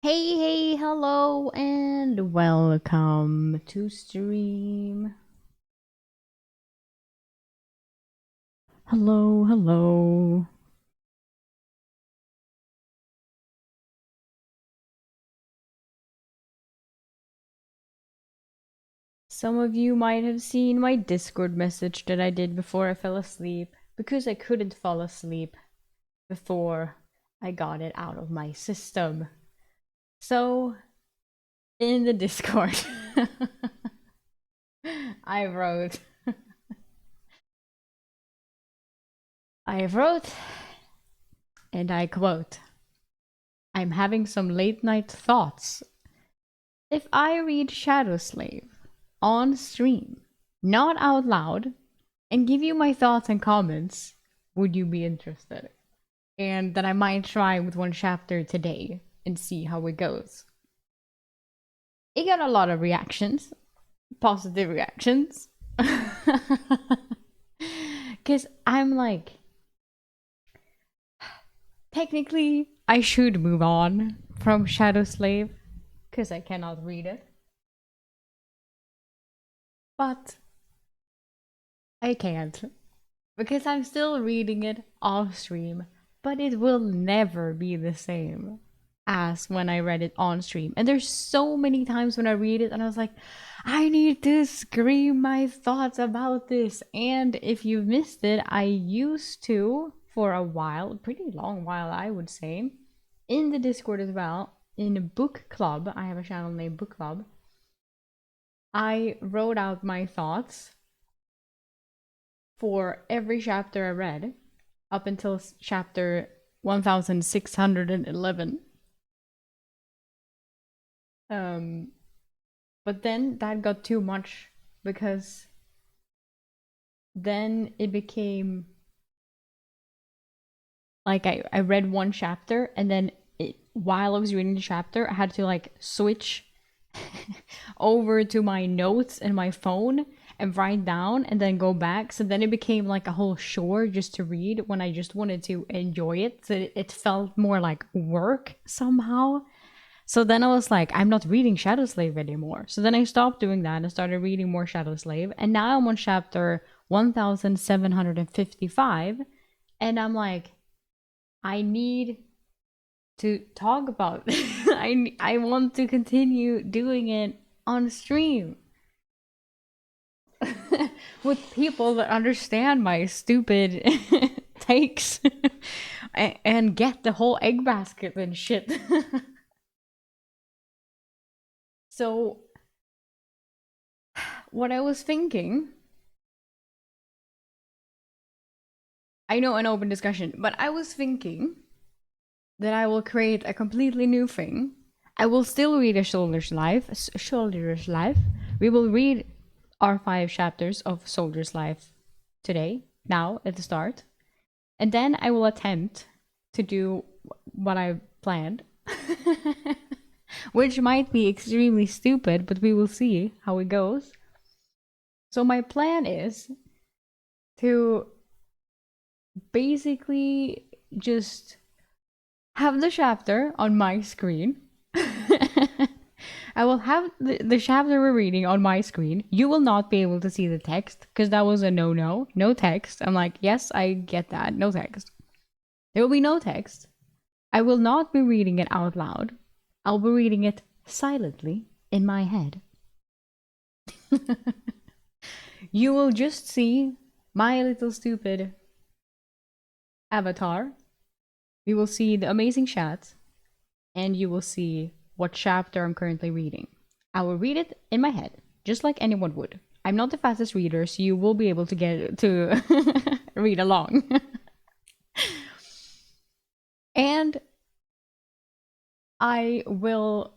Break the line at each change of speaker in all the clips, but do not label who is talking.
Hey, hey, hello, and welcome to stream. Hello, hello. Some of you might have seen my Discord message that I did before I fell asleep, because I couldn't fall asleep before I got it out of my system. So, in the Discord, I wrote, and I quote, "I'm having some late night thoughts. If I read Shadowslave on stream, not out loud, and give you my thoughts and comments, would you be interested?" And that I might try with one chapter today and see how it goes. It got a lot of reactions, positive reactions. Because I'm like, technically, I should move on from Shadowslave because I cannot read it. But I can't because I'm still reading it off stream, but it will never be the same as when I read it on stream. And there's so many times when I read it and I was like, I need to scream my thoughts about this. And if you missed it, I used to, for a while, a pretty long while, I would say, in the Discord as well, in a book club, I have a channel named Book Club, I wrote out my thoughts for every chapter I read up until chapter 1611. But then that got too much because then it became like I read one chapter and then while I was reading the chapter, I had to like switch over to my notes and my phone and write down and then go back. So then it became like a whole chore just to read when I just wanted to enjoy it. So it felt more like work somehow. So then I was like, I'm not reading Shadow Slave anymore. So then I stopped doing that and started reading more Shadow Slave. And now I'm on chapter 1755. And I'm like, I need to talk about I want to continue doing it on stream with people that understand my stupid takes and get the whole egg basket and shit. So what I was thinking, I know an open discussion, but I was thinking that I will create a completely new thing. I will still read a Soldier's Life. Soldier's Life. We will read our 5 chapters of Soldier's Life today, now at the start. And then I will attempt to do what I planned. Which might be extremely stupid, but we will see how it goes. So my plan is to basically just have the chapter on my screen. I will have the chapter we're reading on my screen. You will not be able to see the text because that was a no. No text. I'm like, yes, I get that. No text. There will be no text. I will not be reading it out loud. I'll be reading it silently in my head. You will just see my little stupid avatar. We will see the amazing chat, and you will see what chapter I'm currently reading. I will read it in my head, just like anyone would. I'm not the fastest reader, so you will be able to get to read along. And I will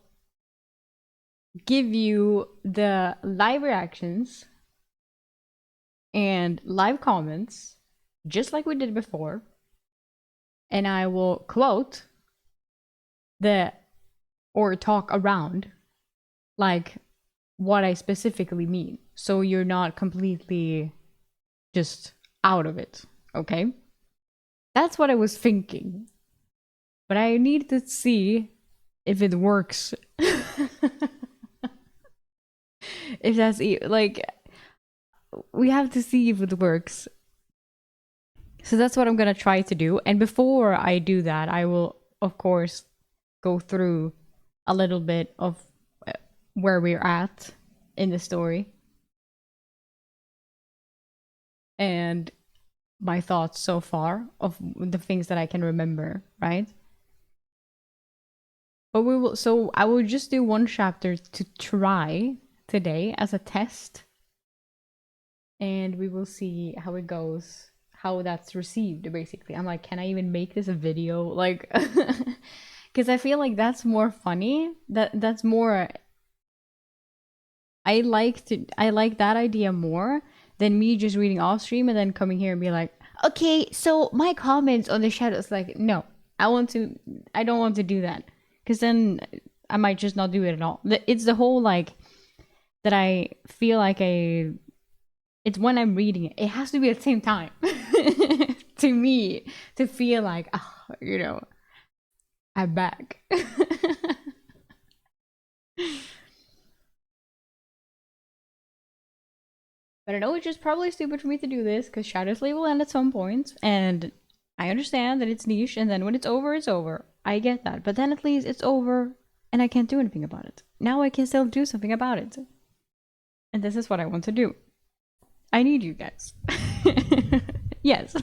give you the live reactions and live comments, just like we did before. And I will quote or talk around like what I specifically mean. So you're not completely just out of it, okay? That's what I was thinking. But I need to see if it works. If that's like, we have to see if it works. So that's what I'm gonna try to do. And before I do that, I will, of course, go through a little bit of where we're at in the story and my thoughts so far of the things that I can remember, right? But I will just do one chapter to try today as a test, and we will see how it goes, how that's received. Basically, I'm like, can I even make this a video? Like, because I feel like that's more funny. That's more. I like that idea more than me just reading off stream and then coming here and be like, okay, so my comments on the shadows. Like, no, I don't want to do that, because then I might just not do it at all. It's the whole like that I feel like it's when I'm reading it. It has to be at the same time to me to feel like, oh, I'm back. But I know it's just probably stupid for me to do this because Shadow Slave will end at some point, and I understand that it's niche, and then when it's over, it's over. I get that. But then at least it's over, and I can't do anything about it. Now I can still do something about it. And this is what I want to do. I need you guys. Yes.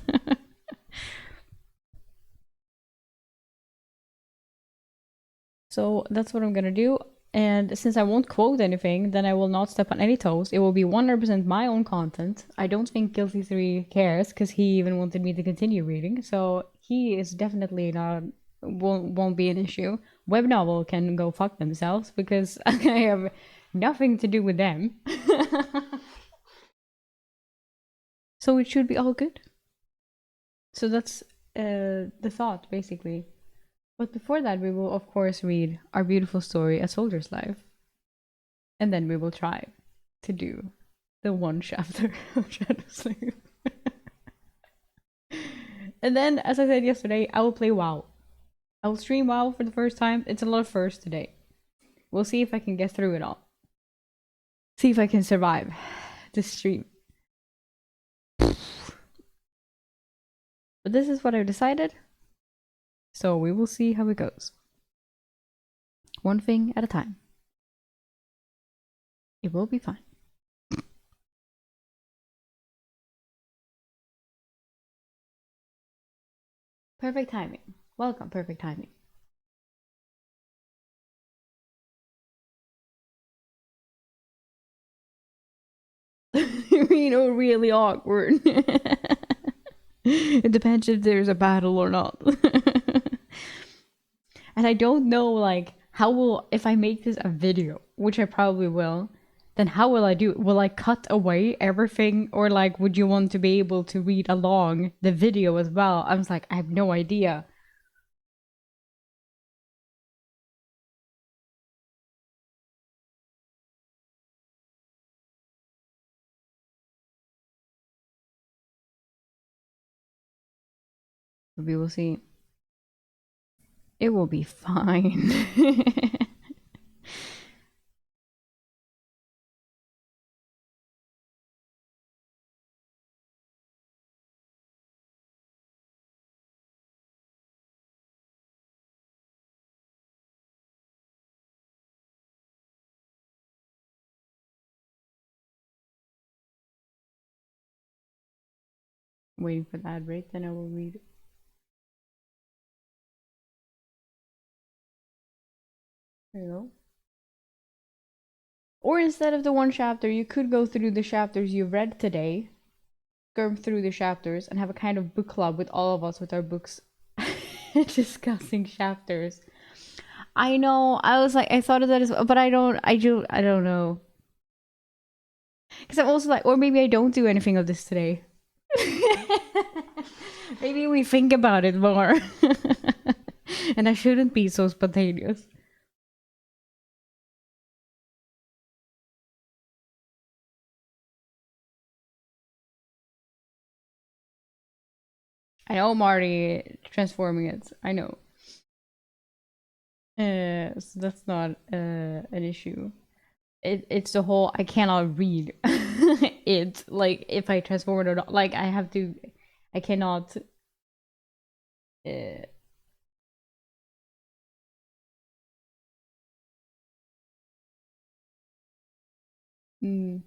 So that's what I'm gonna do. And since I won't quote anything, then I will not step on any toes. It will be 100% my own content. I don't think Guilty 3 cares, because he even wanted me to continue reading. So he is definitely won't be an issue. Web novel can go fuck themselves, because I have nothing to do with them. So it should be all good. So that's the thought, basically. But before that, we will, of course, read our beautiful story, A Soldier's Life. And then we will try to do the one chapter of Shadow Slave. And then, as I said yesterday, I will play WoW. I will stream WoW for the first time. It's a lot of firsts today. We'll see if I can get through it all. See if I can survive this stream. But this is what I've decided. So we will see how it goes. One thing at a time. It will be fine. Perfect timing. Welcome, perfect timing. You know, really awkward. It depends if there's a battle or not. And I don't know, like, how will, if I make this a video, which I probably will, then how will I do it? Will I cut away everything? Or, like, would you want to be able to read along the video as well? I was like, I have no idea. We will see. It will be fine. Waiting for the ad break, then I will read. There you go. Or instead of the one chapter, you could go through the chapters you read today, go through the chapters, and have a kind of book club with all of us with our books discussing chapters. I know. I was like, I thought of that as well, but I don't know. Because I'm also like, or maybe I don't do anything of this today. Maybe we think about it more. And I shouldn't be so spontaneous. I know Marty transforming it. I know. So that's not an issue. It's the whole I cannot read it, like if I transform it or not. Like I cannot. Uh, mm.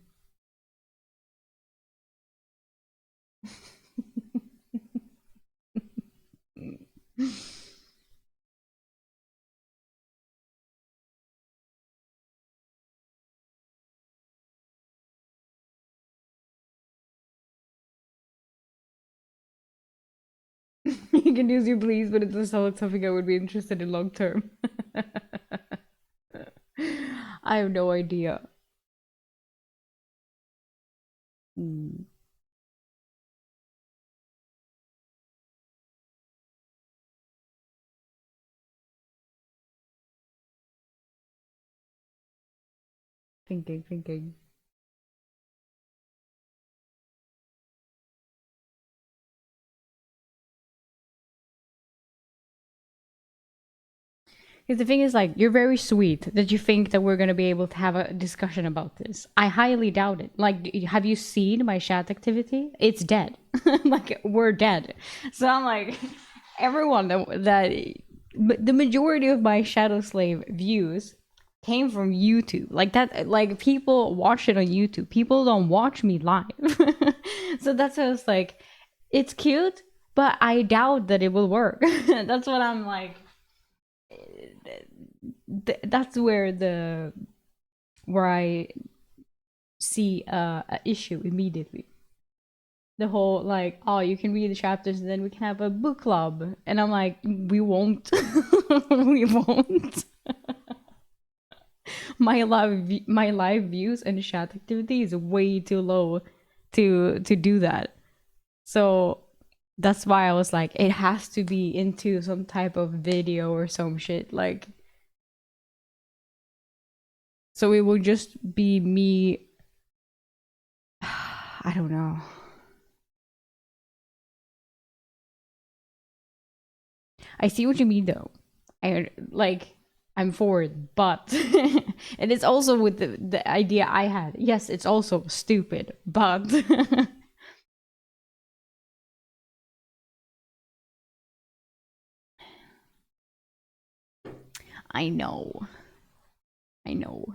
You can use your please, but it's not something I would be interested in long term. I have no idea. Mm. Thinking. Because the thing is, like, you're very sweet that you think that we're gonna be able to have a discussion about this. I highly doubt it. Like, have you seen my chat activity? It's dead. Like, we're dead. So I'm like, everyone the majority of my Shadow Slave views came from YouTube. Like that, like people watch it on YouTube. People don't watch me live. So that's why I was like, it's cute, but I doubt that it will work. That's what I'm like. That's where I see a issue immediately. The whole like, oh, you can read the chapters and then we can have a book club, and I'm like, we won't. We won't. My live views and chat activity is way too low to do that. So that's why I was like, it has to be into some type of video or some shit, like. So it will just be me. I don't know. I see what you mean though. I like I'm for it, but and it's also with the idea I had. Yes, it's also stupid, but I know. I know.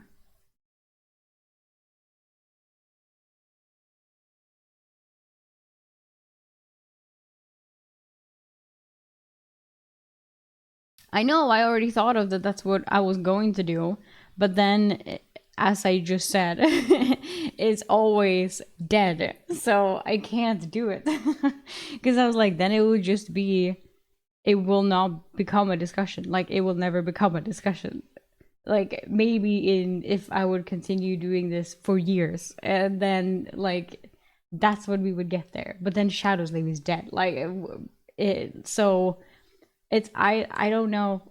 I know, I already thought of that. That's what I was going to do. But then, as I just said, it's always dead. So I can't do it. Because I was like, then it would just be, it will not become a discussion. Like, it will never become a discussion. Like, maybe if I would continue doing this for years. And then, like, that's when we would get there. But then Shadowslave is dead. Like, so it's I don't know.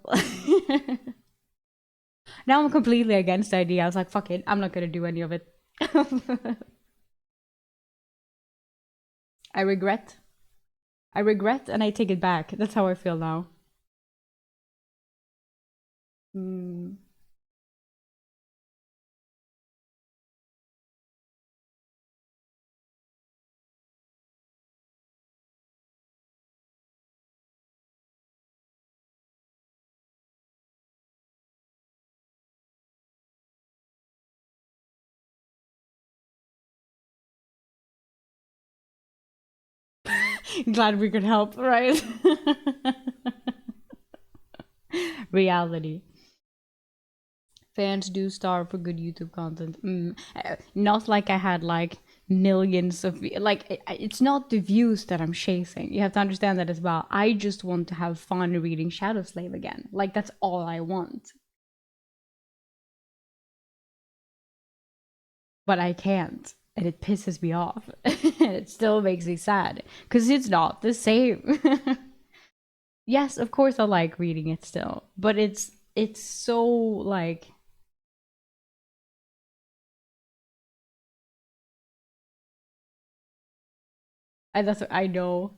Now I'm completely against the idea. I was like, fuck it, I'm not gonna do any of it. I regret. I regret and I take it back. That's how I feel now. Mm. Glad we could help, right? Reality. Fans do starve for good YouTube content. Not like I had like millions of like it's not the views that I'm chasing. You have to understand that as well. I just want to have fun reading Shadowslave again. Like that's all I want. But I can't. And it pisses me off. It still makes me sad because it's not the same. Yes, of course I like reading it still, but it's so like that's what I know.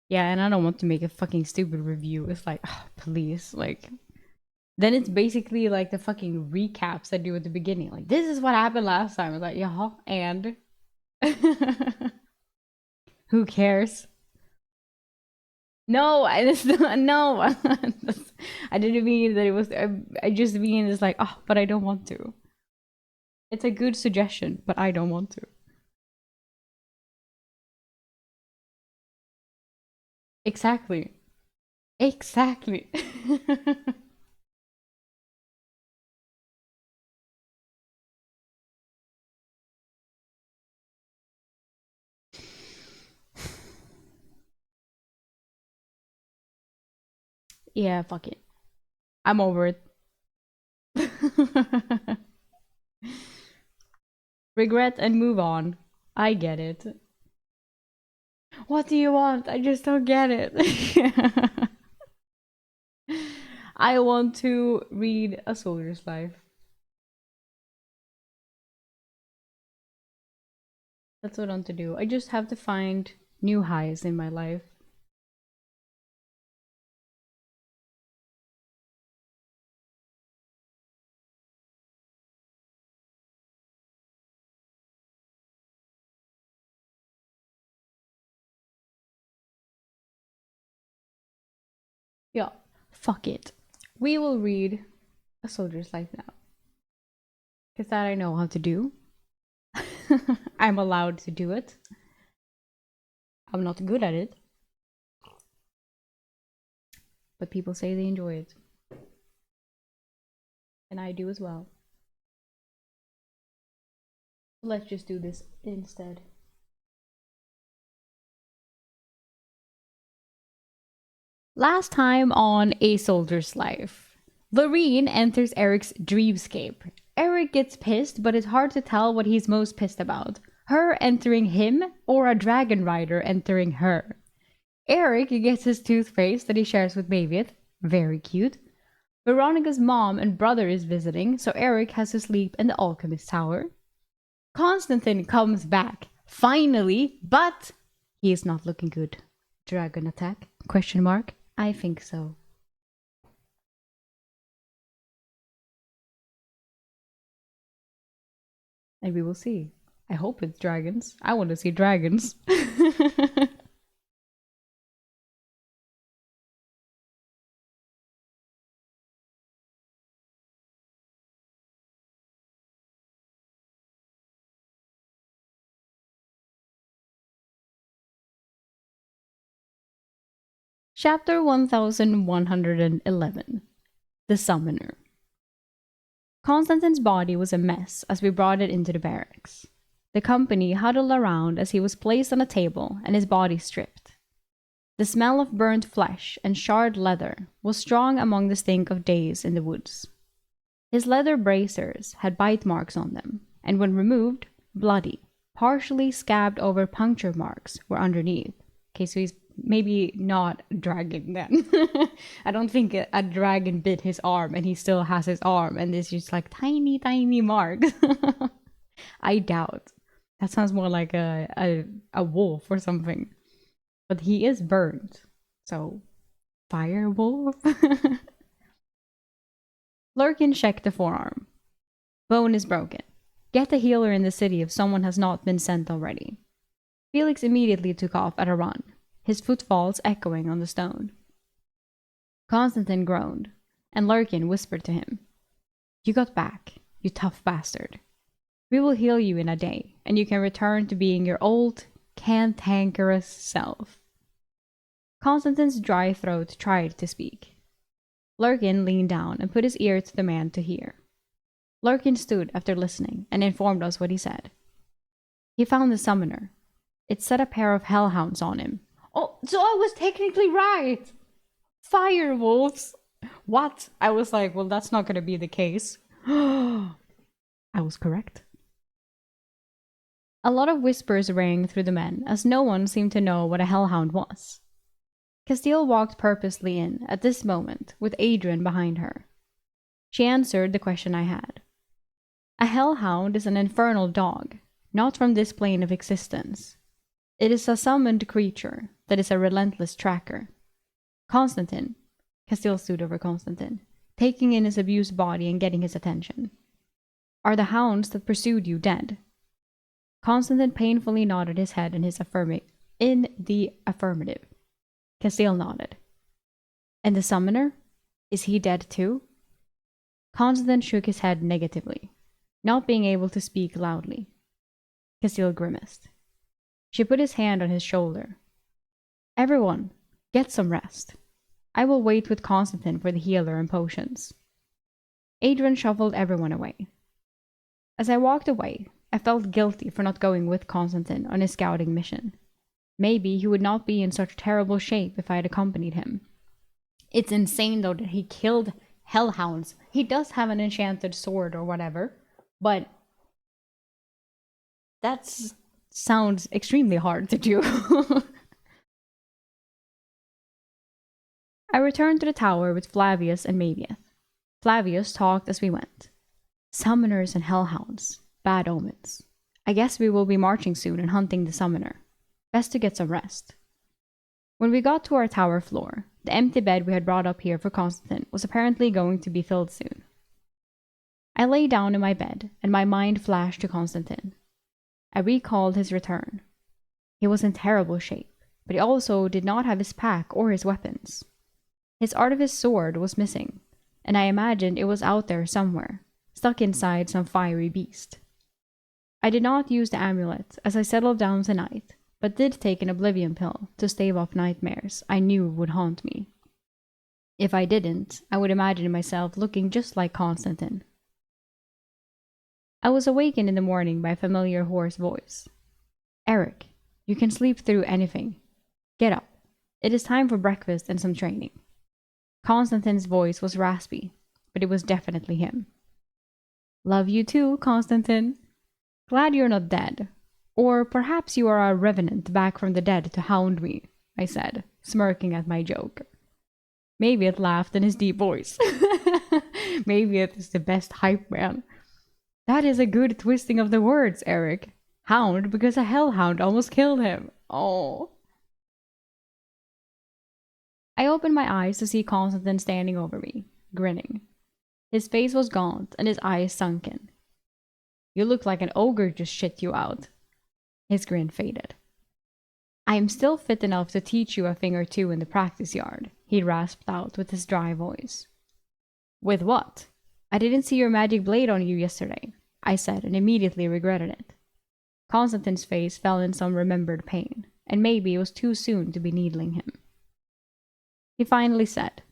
Yeah, and I don't want to make a fucking stupid review. It's like, oh, please, like then it's basically like the fucking recaps I do at the beginning. Like this is what happened last time. It's like, yeah, and who cares? No, I just no. I didn't mean that it was. I just mean it's like, oh, but I don't want to. It's a good suggestion, but I don't want to. Exactly. Exactly. Yeah, fuck it. I'm over it. Regret and move on. I get it. What do you want? I just don't get it. I want to read A Soldier's Life. That's what I want to do. I just have to find new highs in my life. Yeah, fuck it. We will read A Soldier's Life now. Because that I know how to do. I'm allowed to do it. I'm not good at it. But people say they enjoy it. And I do as well. Let's just do this instead. Last time on A Soldier's Life, Lorene enters Eric's dreamscape. Eric gets pissed, but it's hard to tell what he's most pissed about. Her entering him or a dragon rider entering her. Eric gets his toothpaste that he shares with Mavieth. Very cute. Veronica's mom and brother is visiting, so Eric has to sleep in the alchemist tower. Constantine comes back, finally, but he is not looking good. Dragon attack? Question mark. I think so. And we will see. I hope it's dragons. I want to see dragons. Chapter 1111. The Summoner. Constantine's body was a mess as we brought it into the barracks. The company huddled around as he was placed on a table and his body stripped. The smell of burnt flesh and charred leather was strong among the stink of days in the woods. His leather bracers had bite marks on them, and when removed, bloody, partially scabbed over puncture marks were underneath. Okay, so he's maybe not a dragon then. I don't think a dragon bit his arm and he still has his arm and it's just like tiny, tiny marks. I doubt. That sounds more like a wolf or something. But he is burned. So, fire wolf? Lurkin checked the forearm. Bone is broken. Get a healer in the city if someone has not been sent already. Felix immediately took off at a run, his footfalls echoing on the stone. Constantine groaned, and Lurkin whispered to him, "You got back, you tough bastard. We will heal you in a day, and you can return to being your old, cantankerous self." Constantine's dry throat tried to speak. Lurkin leaned down and put his ear to the man to hear. Lurkin stood after listening and informed us what he said. He found the summoner. It set a pair of hellhounds on him. Oh, so I was technically right! Fire wolves! What? I was like, well, that's not going to be the case. I was correct. A lot of whispers rang through the men, as no one seemed to know what a hellhound was. Castile walked purposely in at this moment, with Adrian behind her. She answered the question I had. A hellhound is an infernal dog, not from this plane of existence. It is a summoned creature that is a relentless tracker. Constantine, Castile stood over Constantine, taking in his abused body and getting his attention. Are the hounds that pursued you dead? Constantine painfully nodded his head in the affirmative. Castile nodded. And the summoner? Is he dead too? Constantine shook his head negatively, not being able to speak loudly. Castile grimaced. She put his hand on his shoulder. Everyone, get some rest. I will wait with Constantine for the healer and potions. Adrian shuffled everyone away. As I walked away, I felt guilty for not going with Constantine on his scouting mission. Maybe he would not be in such terrible shape if I had accompanied him. It's insane though that he killed hellhounds. He does have an enchanted sword or whatever, but that sounds extremely hard to do. I returned to the tower with Flavius and Mavieth. Flavius talked as we went. Summoners and hellhounds. Bad omens. I guess we will be marching soon and hunting the summoner. Best to get some rest. When we got to our tower floor, the empty bed we had brought up here for Constantine was apparently going to be filled soon. I lay down in my bed, and my mind flashed to Constantine. I recalled his return. He was in terrible shape, but he also did not have his pack or his weapons. His artifice sword was missing, and I imagined it was out there somewhere, stuck inside some fiery beast. I did not use the amulet as I settled down tonight, but did take an oblivion pill to stave off nightmares I knew would haunt me. If I didn't, I would imagine myself looking just like Constantine. I was awakened in the morning by a familiar hoarse voice. Eric, you can sleep through anything. Get up. It is time for breakfast and some training. Constantine's voice was raspy, but it was definitely him. Love you too, Constantine. Glad you're not dead. Or perhaps you are a revenant back from the dead to hound me, I said, smirking at my joke. Mavieth laughed in his deep voice. Mavieth is the best hype man. That is a good twisting of the words, Eric. Hound because a hellhound almost killed him. Oh. I opened my eyes to see Constantine standing over me, grinning. His face was gaunt and his eyes sunken. You look like an ogre just shit you out. His grin faded. I am still fit enough to teach you a thing or two in the practice yard, he rasped out with his dry voice. With what? I didn't see your magic blade on you yesterday, I said, and immediately regretted it. Constantine's face fell in some remembered pain, and maybe it was too soon to be needling him. He finally said,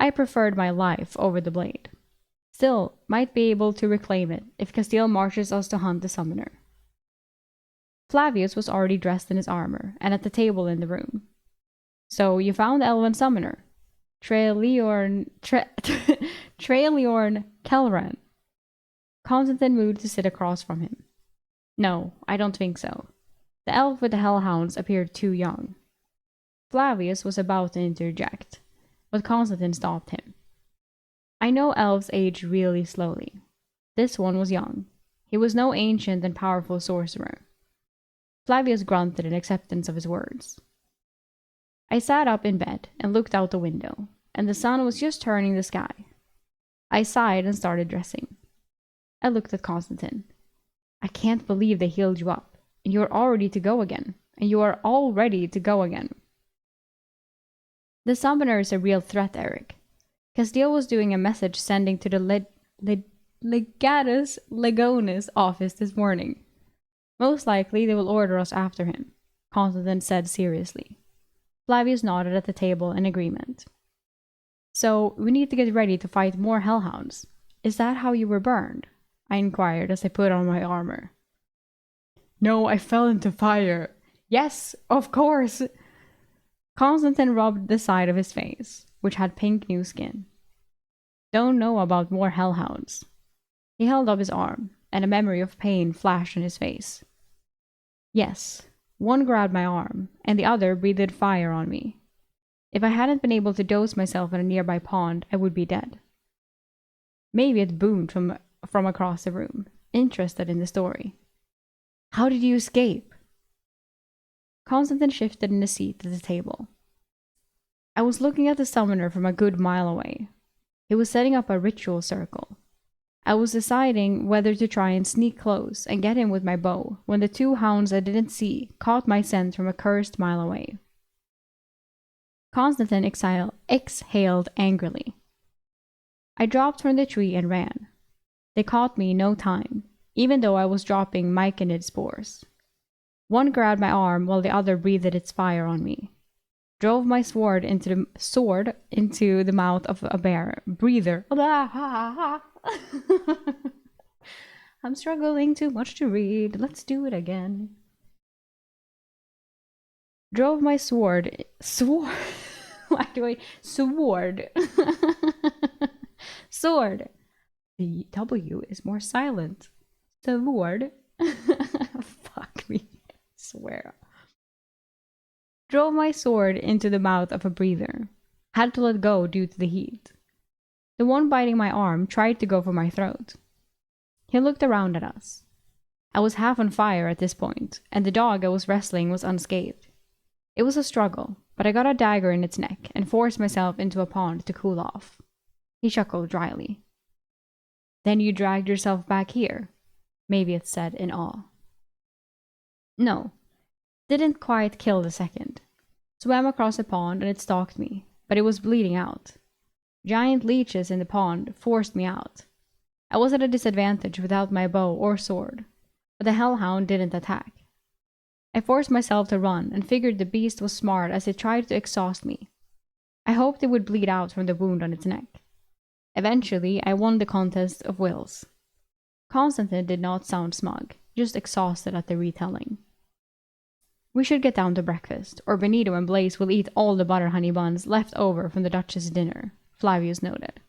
I preferred my life over the blade. Still, might be able to reclaim it if Castile marches us to hunt the summoner. Flavius was already dressed in his armor and at the table in the room. So you found the elven summoner, Traeliorn Kelran. Constantine moved to sit across from him. No, I don't think so. The elf with the hellhounds appeared too young. Flavius was about to interject, but Constantine stopped him. I know elves age really slowly. This one was young. He was no ancient and powerful sorcerer. Flavius grunted in acceptance of his words. I sat up in bed and looked out the window, and the sun was just turning the sky. I sighed and started dressing. I looked at Constantine. I can't believe they healed you up, and you are all ready to go again. The summoner is a real threat, Eric. Castile was doing a message sending to the Legatus Legonis office this morning. Most likely they will order us after him, Constantine said seriously. Flavius nodded at the table in agreement. So, we need to get ready to fight more hellhounds. Is that how you were burned? I inquired as I put on my armor. No, I fell into fire. Yes, of course. Constantine rubbed the side of his face, which had pink new skin. Don't know about more hellhounds. He held up his arm, and a memory of pain flashed in his face. Yes, one grabbed my arm, and the other breathed fire on me. If I hadn't been able to dose myself in a nearby pond, I would be dead. Mavieth boomed from across the room, interested in the story. How did you escape? Constantine shifted in the seat at the table. I was looking at the summoner from a good mile away. He was setting up a ritual circle. I was deciding whether to try and sneak close and get him with my bow when the two hounds I didn't see caught my scent from a cursed mile away. Constantine exhaled angrily. I dropped from the tree and ran. They caught me in no time, even though I was dropping myconid spores. One grabbed my arm while the other breathed its fire on me. Drove my sword into the mouth of a bear. Breather. I'm struggling too much to read. Let's do it again. Drove my sword. Why do I sword? Sword. The W is more silent. Sword. Fuck me. I swear. Drove my sword into the mouth of a breather. Had to let go due to the heat. The one biting my arm tried to go for my throat. He looked around at us. I was half on fire at this point, and the dog I was wrestling was unscathed. It was a struggle, but I got a dagger in its neck and forced myself into a pond to cool off. He chuckled dryly. Then you dragged yourself back here, Mavieth said in awe. No, didn't quite kill the second. Swam across the pond and it stalked me, but it was bleeding out. Giant leeches in the pond forced me out. I was at a disadvantage without my bow or sword, but the hellhound didn't attack. I forced myself to run and figured the beast was smart as it tried to exhaust me. I hoped it would bleed out from the wound on its neck. Eventually, I won the contest of wills. Constantine did not sound smug, just exhausted at the retelling. We should get down to breakfast, or Benito and Blaze will eat all the butter honey buns left over from the Duchess' dinner, Flavius noted.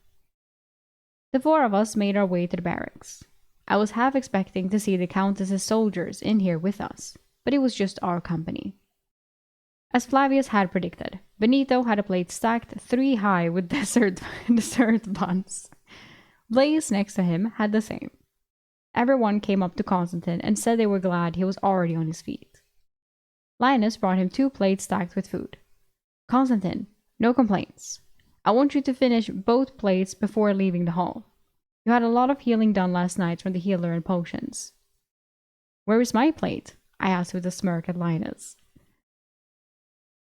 The four of us made our way to the barracks. I was half expecting to see the Countess's soldiers in here with us, but it was just our company. As Flavius had predicted, Benito had a plate stacked 3 high with dessert buns. Blaze next to him had the same. Everyone came up to Constantine and said they were glad he was already on his feet. Linus brought him 2 plates stacked with food. Constantine, no complaints. I want you to finish both plates before leaving the hall. You had a lot of healing done last night from the healer and potions. Where is my plate? I asked with a smirk at Linus.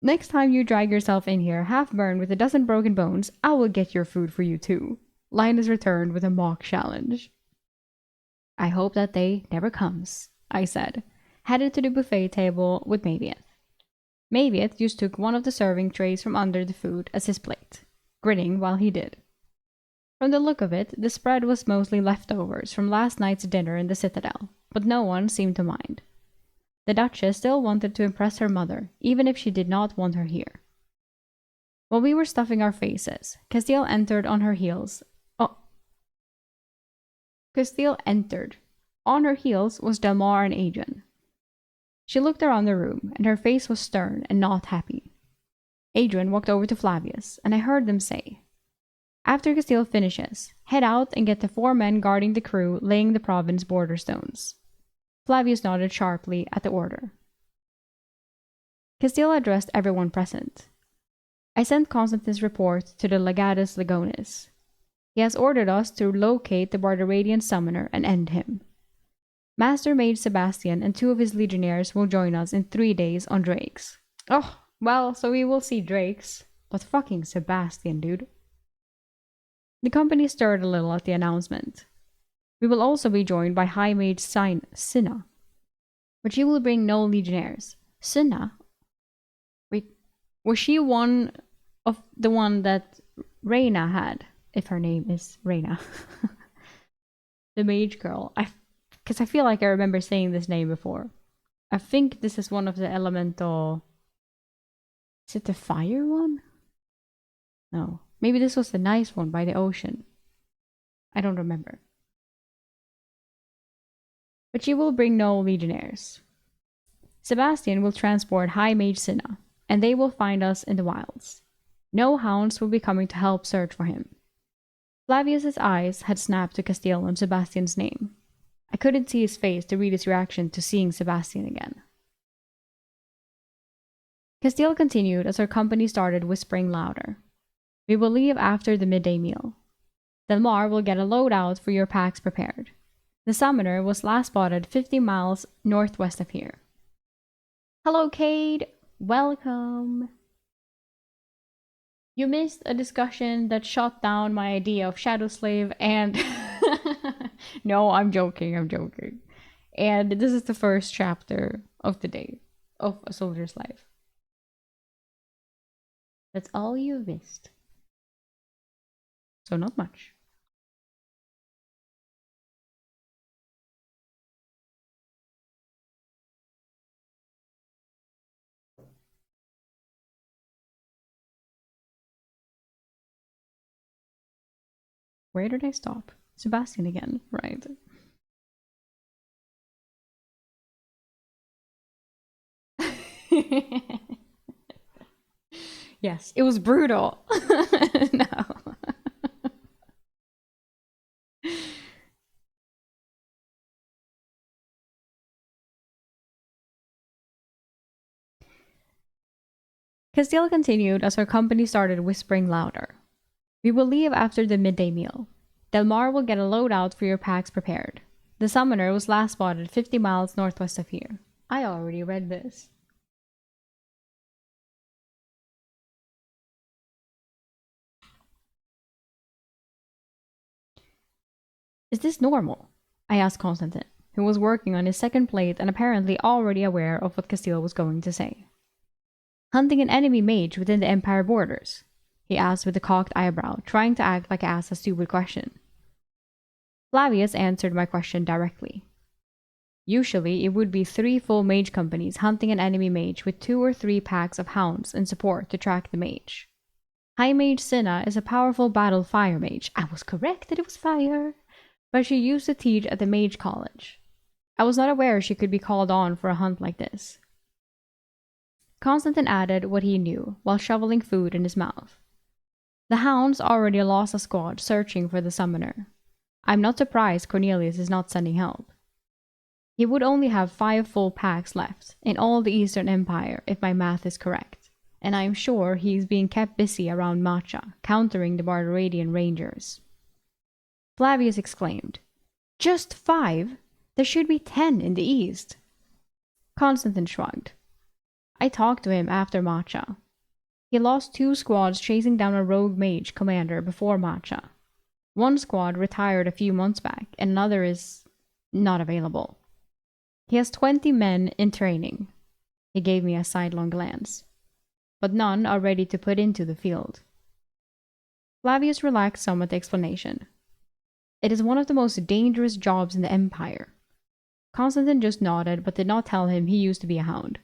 Next time you drag yourself in here half burned with a dozen broken bones, I will get your food for you too. Linus returned with a mock challenge. I hope that day never comes, I said, headed to the buffet table with Mavieth. Mavieth just took one of the serving trays from under the food as his plate, grinning while he did. From the look of it, the spread was mostly leftovers from last night's dinner in the Citadel, but no one seemed to mind. The Duchess still wanted to impress her mother, even if she did not want her here. While we were stuffing our faces, Castile entered on her heels. Castile entered. On her heels was Delmar and Adrian. She looked around the room, and her face was stern and not happy. Adrian walked over to Flavius, and I heard them say, "After Castile finishes, head out and get the 4 men guarding the crew laying the province border stones." Flavius nodded sharply at the order. Castile addressed everyone present. I sent Constantine's report to the Legatus Legonis. He has ordered us to locate the Bardaradian summoner and end him. Master Mage Sebastian and 2 of his legionnaires will join us in 3 days on Drakes. Oh, well, so we will see Drakes. But fucking Sebastian, dude. The company stirred a little at the announcement. We will also be joined by High Mage Cinna. But she will bring no legionnaires. Cinna? Wait, was she one of the one that Reyna had? If her name is Reyna. The mage girl. Because I feel like I remember saying this name before. I think this is one of the elemental... Is it the fire one? No. Maybe this was the nice one by the ocean. I don't remember. But she will bring no legionnaires. Sebastian will transport High Mage Cinna, and they will find us in the wilds. No hounds will be coming to help search for him. Flavius's eyes had snapped to Castile on Sebastian's name. I couldn't see his face to read his reaction to seeing Sebastian again. Castile continued as our company started whispering louder. We will leave after the midday meal. Delmar will get a loadout for your packs prepared. The summoner was last spotted 50 miles northwest of here. Hello, Cade. Welcome. You missed a discussion that shot down my idea of Shadow Slave and... No, I'm joking. And this is the first chapter of the day of A Soldier's Life. That's all you missed. So not much. Where did I stop? Sebastian again, right? Yes, it was brutal. No. Castile continued as our company started whispering louder. We will leave after the midday meal. Delmar will get a loadout for your packs prepared. The summoner was last spotted 50 miles northwest of here. I already read this. Is this normal? I asked Constantine, who was working on his second plate and apparently already aware of what Castile was going to say. Hunting an enemy mage within the Empire borders? He asked with a cocked eyebrow, trying to act like I asked a stupid question. Flavius answered my question directly. Usually, it would be 3 full mage companies hunting an enemy mage with 2 or 3 packs of hounds in support to track the mage. High Mage Cinna is a powerful battle fire mage. I was correct that it was fire. But she used to teach at the mage college. I was not aware she could be called on for a hunt like this. Constantine added what he knew while shoveling food in his mouth. The hounds already lost a squad searching for the summoner. I'm not surprised Cornelius is not sending help. He would only have 5 full packs left in all the Eastern Empire if my math is correct. and I'm sure he's being kept busy around Matcha, countering the Barbaradian Rangers. Flavius exclaimed, "Just 5? There should be 10 in the east." Constantine shrugged. "I talked to him after Matcha. He lost 2 squads chasing down a rogue mage commander before Matcha. One squad retired a few months back, and another is not available. He has 20 men in training." He gave me a sidelong glance. "But none are ready to put into the field." Flavius relaxed some at the explanation. "It is one of the most dangerous jobs in the Empire." Constantine just nodded, but did not tell him he used to be a hound.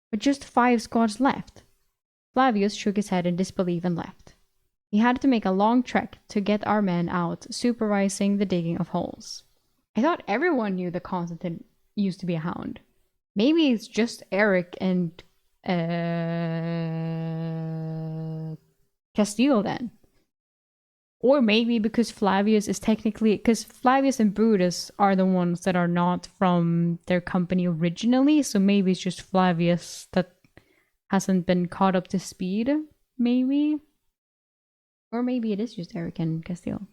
"But just 5 squads left." Flavius shook his head in disbelief and left. He had to make a long trek to get our men out supervising the digging of holes. I thought everyone knew that Constantine used to be a hound. Maybe it's just Eric and Castile then. Or maybe because Flavius is technically... Because Flavius and Brutus are the ones that are not from their company originally, so maybe it's just Flavius that hasn't been caught up to speed, maybe? Or maybe it is just Eric and Castile.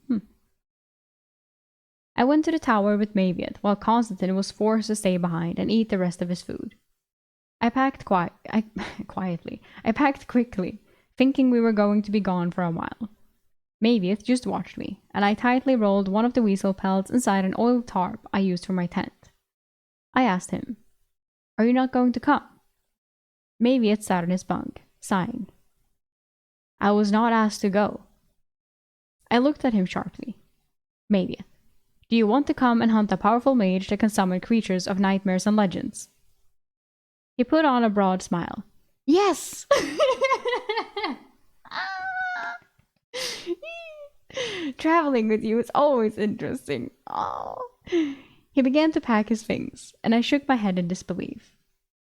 I went to the tower with Mavieth, while Constantine was forced to stay behind and eat the rest of his food. I packed quietly. I packed quickly, thinking we were going to be gone for a while. Mavieth just watched me, and I tightly rolled one of the weasel pelts inside an oiled tarp I used for my tent. I asked him, "Are you not going to come?" Mavieth sat on his bunk, sighing. "I was not asked to go." I looked at him sharply. "Mavieth, do you want to come and hunt a powerful mage that can summon creatures of nightmares and legends?" He put on a broad smile. "Yes!" "Traveling with you is always interesting." Oh. He began to pack his things, and I shook my head in disbelief.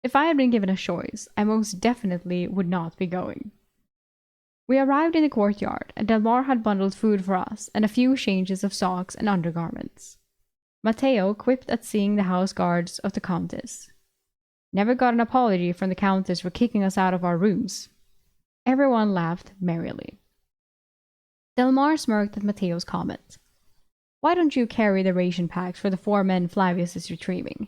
If I had been given a choice, I most definitely would not be going. We arrived in the courtyard, and Delmar had bundled food for us and a few changes of socks and undergarments. Matteo quipped at seeing the house guards of the Countess. "Never got an apology from the Countess for kicking us out of our rooms." Everyone laughed merrily. Delmar smirked at Matteo's comment. "Why don't you carry the ration packs for the 4 men Flavius is retrieving?"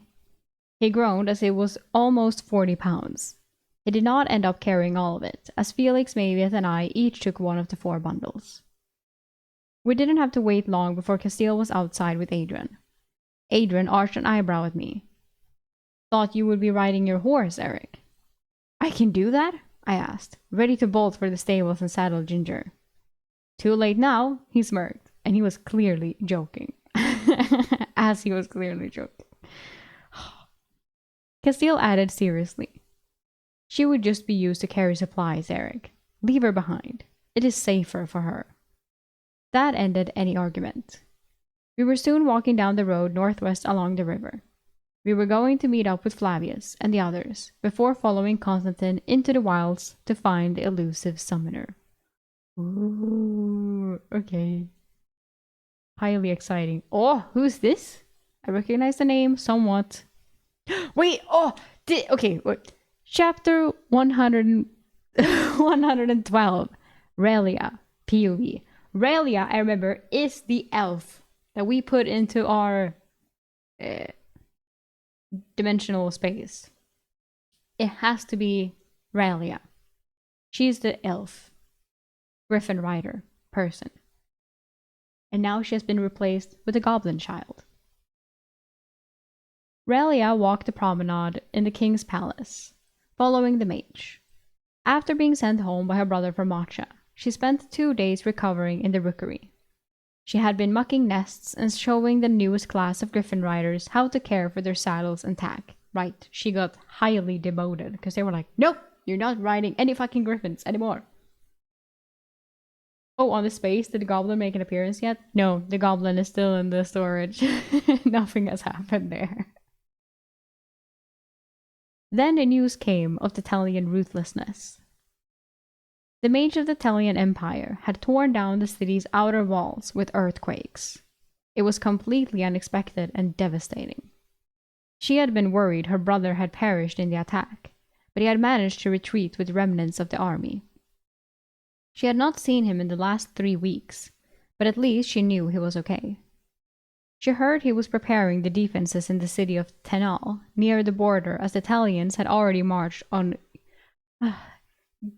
He groaned as it was almost 40 pounds. He did not end up carrying all of it, as Felix, Mavieth, and I each took one of the 4 bundles. We didn't have to wait long before Castile was outside with Adrian. Adrian arched an eyebrow at me. "Thought you would be riding your horse, Eric." "I can do that?" I asked, ready to bolt for the stables and saddle Ginger. "Too late now," he smirked, and he was clearly joking. As he was clearly joking. Castile added seriously, "She would just be used to carry supplies, Eric. Leave her behind. It is safer for her." That ended any argument. We were soon walking down the road northwest along the river. We were going to meet up with Flavius and the others before following Constantine into the wilds to find the elusive summoner. Ooh, okay. Highly exciting. Oh, who's this? I recognize the name somewhat. Wait, okay, wait. Chapter 112. Relia, POV. Relia, I remember, is the elf that we put into our dimensional space. It has to be Relia. She's the elf, Griffin Rider person. And now she has been replaced with a goblin child. Relia walked the promenade in the king's palace, following the mage. After being sent home by her brother from Matcha, she spent 2 days recovering in the rookery. She had been mucking nests and showing the newest class of Griffin riders how to care for their saddles and tack. Right, she got highly demoted because they were like, "Nope, you're not riding any fucking Griffins anymore." Oh, on the space, did the goblin make an appearance yet? No, the goblin is still in the storage. Nothing has happened there. Then the news came of the Telian ruthlessness. The mage of the Telian Empire had torn down the city's outer walls with earthquakes. It was completely unexpected and devastating. She had been worried her brother had perished in the attack, but he had managed to retreat with remnants of the army. She had not seen him in the last 3 weeks, but at least she knew he was okay. She heard he was preparing the defenses in the city of Tenal, near the border, as the Italians had already marched on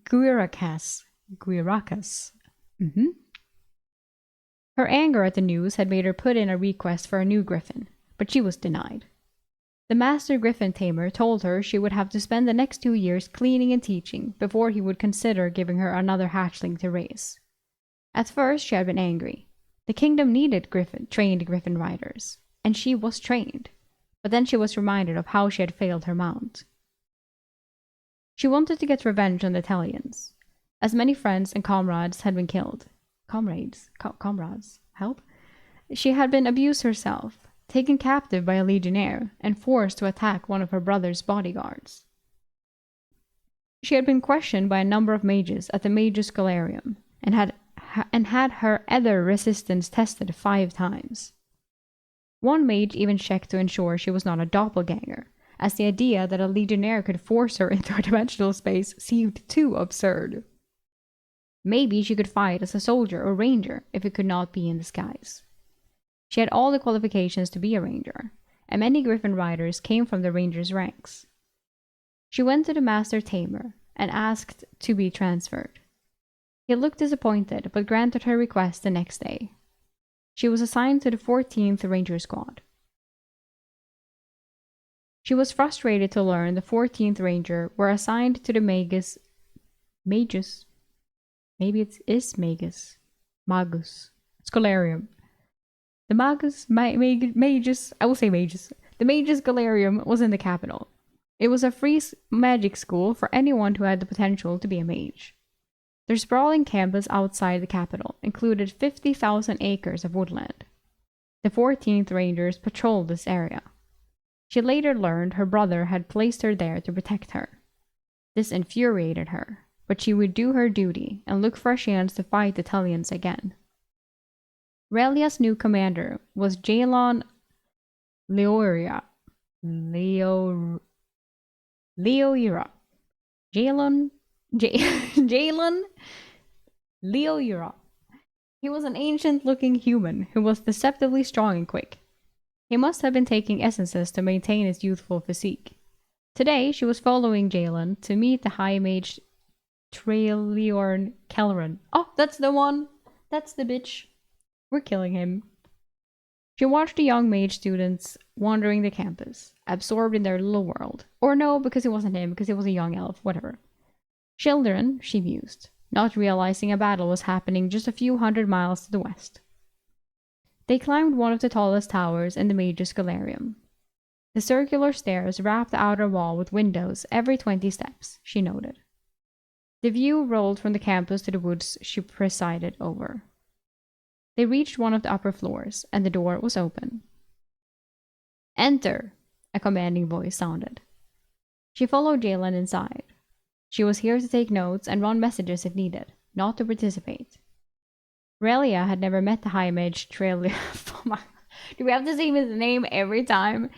Guiracas. Her anger at the news had made her put in a request for a new griffin, but she was denied. The master griffin tamer told her she would have to spend the next 2 years cleaning and teaching before he would consider giving her another hatchling to raise. At first she had been angry. The kingdom needed trained griffin riders, and she was trained, but then she was reminded of how she had failed her mount. She wanted to get revenge on the Italians, as many friends and comrades had been killed. Comrades? Help? She had been abused herself, taken captive by a legionnaire, and forced to attack one of her brother's bodyguards. She had been questioned by a number of mages at the Magus Galerium, and had her ether resistance tested 5 times. One mage even checked to ensure she was not a doppelganger, as the idea that a legionnaire could force her into a dimensional space seemed too absurd. Maybe she could fight as a soldier or ranger if it could not be in disguise. She had all the qualifications to be a ranger, and many griffin riders came from the rangers' ranks. She went to the master tamer and asked to be transferred. He looked disappointed, but granted her request the next day. She was assigned to the 14th Ranger Squad. She was frustrated to learn the 14th Ranger were assigned to the Magus. Maybe it is Magus. Scholarium. The Magus, I will say Magus. The Magus Galerium was in the capital. It was a free magic school for anyone who had the potential to be a mage. Their sprawling campus outside the capital included 50,000 acres of woodland. The 14th Rangers patrolled this area. She later learned her brother had placed her there to protect her. This infuriated her, but she would do her duty and look for a chance to fight the Italians again. Relia's new commander was Jalon Leoira. Jalon Leoira. He was an ancient-looking human who was deceptively strong and quick. He must have been taking essences to maintain his youthful physique. Today, she was following Jalon to meet the High Mage Traeliorn Kelleran. Oh, that's the one! That's the bitch. We're killing him. She watched the young mage students wandering the campus, absorbed in their little world. Or no, because it wasn't him, because it was a young elf, whatever. Children, she mused, not realizing a battle was happening just a few 100 miles to the west. They climbed one of the tallest towers in the Magus Galerium. The circular stairs wrapped the outer wall with windows every 20 steps, she noted. The view rolled from the campus to the woods she presided over. They reached one of the upper floors, and the door was open. "Enter!" a commanding voice sounded. She followed Jalon inside. She was here to take notes and run messages if needed, not to participate. Relia had never met the High Mage Traeliorn. Do we have to say his name every time?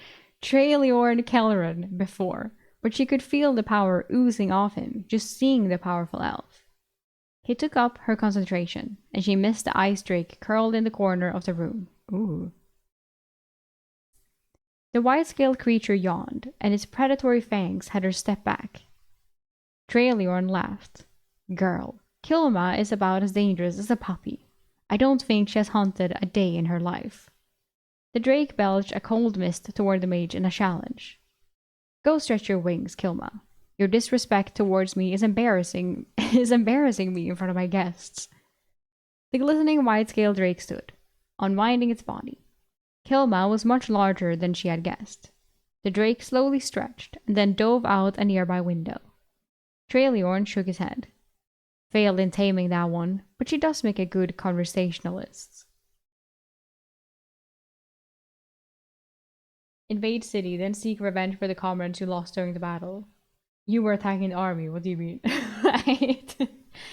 Traeliorn Kelleran before, but she could feel the power oozing off him, just seeing the powerful elf. He took up her concentration, and she missed the ice drake curled in the corner of the room. Ooh. The white-scaled creature yawned, and its predatory fangs had her step back. Traeliorn laughed. "Girl, Kilma is about as dangerous as a puppy. I don't think she has hunted a day in her life." The drake belched a cold mist toward the mage in a challenge. "Go stretch your wings, Kilma. Your disrespect towards me is embarrassing me in front of my guests." The glistening white-scaled drake stood, unwinding its body. Kilma was much larger than she had guessed. The drake slowly stretched and then dove out a nearby window. Traeliorn shook his head. "Failed in taming that one, but she does make a good conversationalist." Invade city, then seek revenge for the comrades you lost during the battle. You were attacking the army, what do you mean? Right?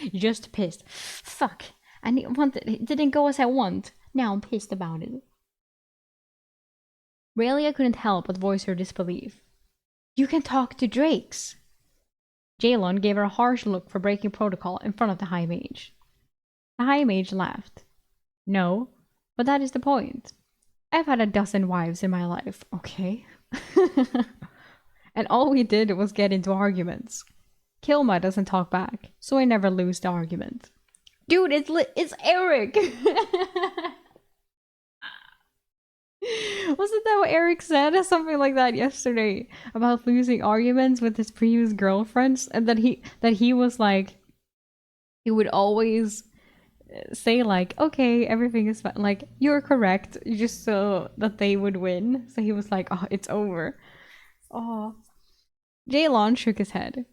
You're just pissed. Fuck. It didn't go as I want. Now I'm pissed about it. Relia couldn't help but voice her disbelief. "You can talk to drakes." Jalon gave her a harsh look for breaking protocol in front of the High Mage. The High Mage laughed. No, but that is the point. I've had a dozen wives in my life, okay? And all we did was get into arguments. Kilma doesn't talk back, so I never lose the argument. Dude, it's Eric! Wasn't that what Eric said? Something like that yesterday about losing arguments with his previous girlfriends, and that he was like, he would always say like, okay, everything is fine, like you're correct, just so that they would win. So he was like, oh, it's over. Oh, Jalon shook his head.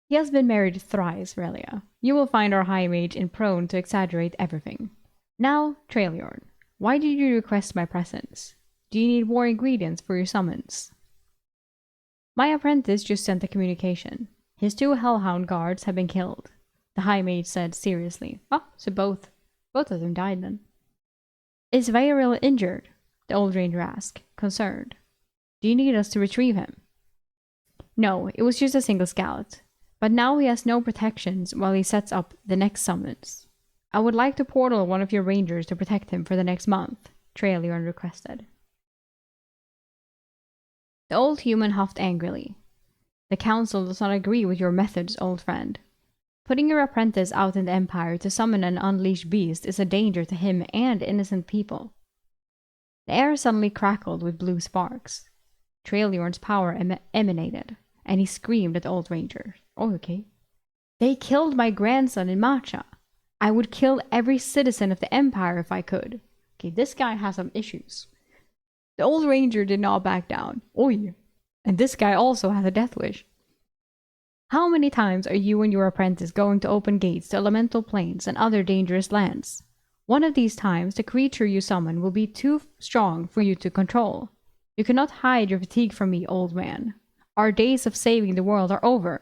He has been married thrice, Relia. You will find our High Mage in prone to exaggerate everything. Now, Trailiorn, why did you request my presence? Do you need more ingredients for your summons? My apprentice just sent a communication. His 2 Hellhound guards have been killed. The High Mage said seriously. Oh, so both of them died then. Is Vairil injured? The old ranger asked, concerned. Do you need us to retrieve him? No, it was just a single scout. But now he has no protections while he sets up the next summons. I would like to portal one of your rangers to protect him for the next month, Trailiorn requested. The old human huffed angrily. The council does not agree with your methods, old friend. Putting your apprentice out in the Empire to summon an unleashed beast is a danger to him and innocent people. The air suddenly crackled with blue sparks. Trailiorn's power emanated, and he screamed at the old ranger. Oh, okay. They killed my grandson in Matcha. I would kill every citizen of the Empire if I could. Okay, this guy has some issues. The old ranger did not back down. Oi. And this guy also has a death wish. How many times are you and your apprentice going to open gates to elemental planes and other dangerous lands? One of these times, the creature you summon will be too strong for you to control. You cannot hide your fatigue from me, old man. Our days of saving the world are over.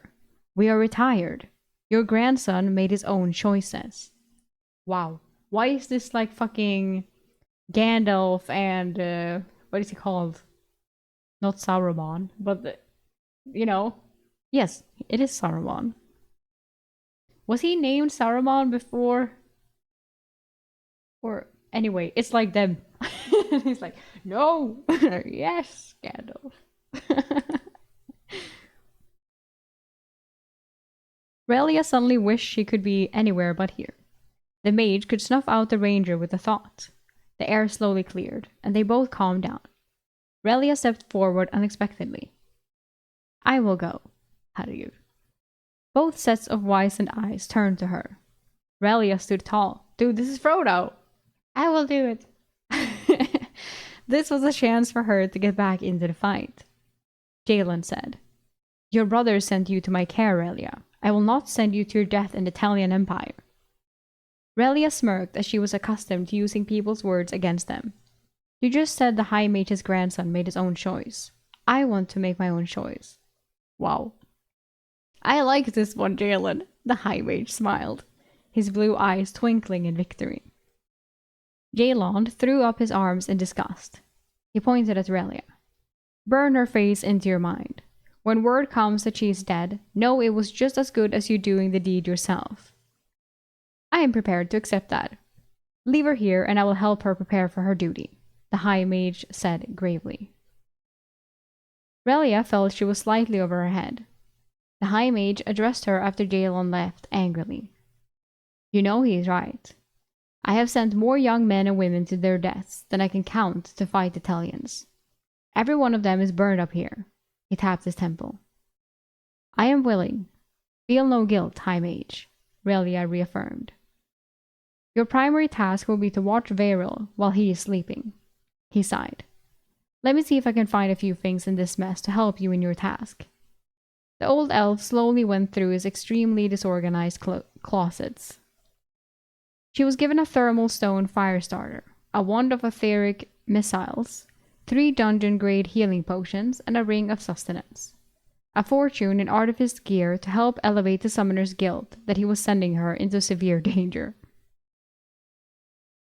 We are retired. Your grandson made his own choices. Wow. Why is this like fucking Gandalf and, what is he called? Not Saruman, but, you know. Yes, it is Saruman. Was he named Saruman before? Or, anyway, it's like them. He's like, no, yes, Gandalf. Relia suddenly wished she could be anywhere but here. The mage could snuff out the ranger with a thought. The air slowly cleared, and they both calmed down. Relia stepped forward unexpectedly. I will go, Harrier. Both sets of wizened eyes turned to her. Relia stood tall. Dude, this is Frodo! I will do it. This was a chance for her to get back into the fight. Jalon said, Your brother sent you to my care, Relia. I will not send you to your death in the Italian Empire. Relia smirked as she was accustomed to using people's words against them. You just said the High Mage's grandson made his own choice. I want to make my own choice. Wow. I like this one, Jalon, the High Mage smiled, his blue eyes twinkling in victory. Jalon threw up his arms in disgust. He pointed at Relia. Burn her face into your mind. When word comes that she is dead, know it was just as good as you doing the deed yourself. I am prepared to accept that. Leave her here and I will help her prepare for her duty, the High Mage said gravely. Relia felt she was slightly over her head. The High Mage addressed her after Jalon left angrily. You know he is right. I have sent more young men and women to their deaths than I can count to fight the Italians. Every one of them is burned up here. He tapped his temple. I am willing. Feel no guilt, High Mage, Relia reaffirmed. Your primary task will be to watch Vairil while he is sleeping. He sighed. Let me see if I can find a few things in this mess to help you in your task. The old elf slowly went through his extremely disorganized closets. She was given a thermal stone fire starter, a wand of etheric missiles, 3 dungeon-grade healing potions, and a ring of sustenance. A fortune in artifice gear to help elevate the summoner's guilt that he was sending her into severe danger.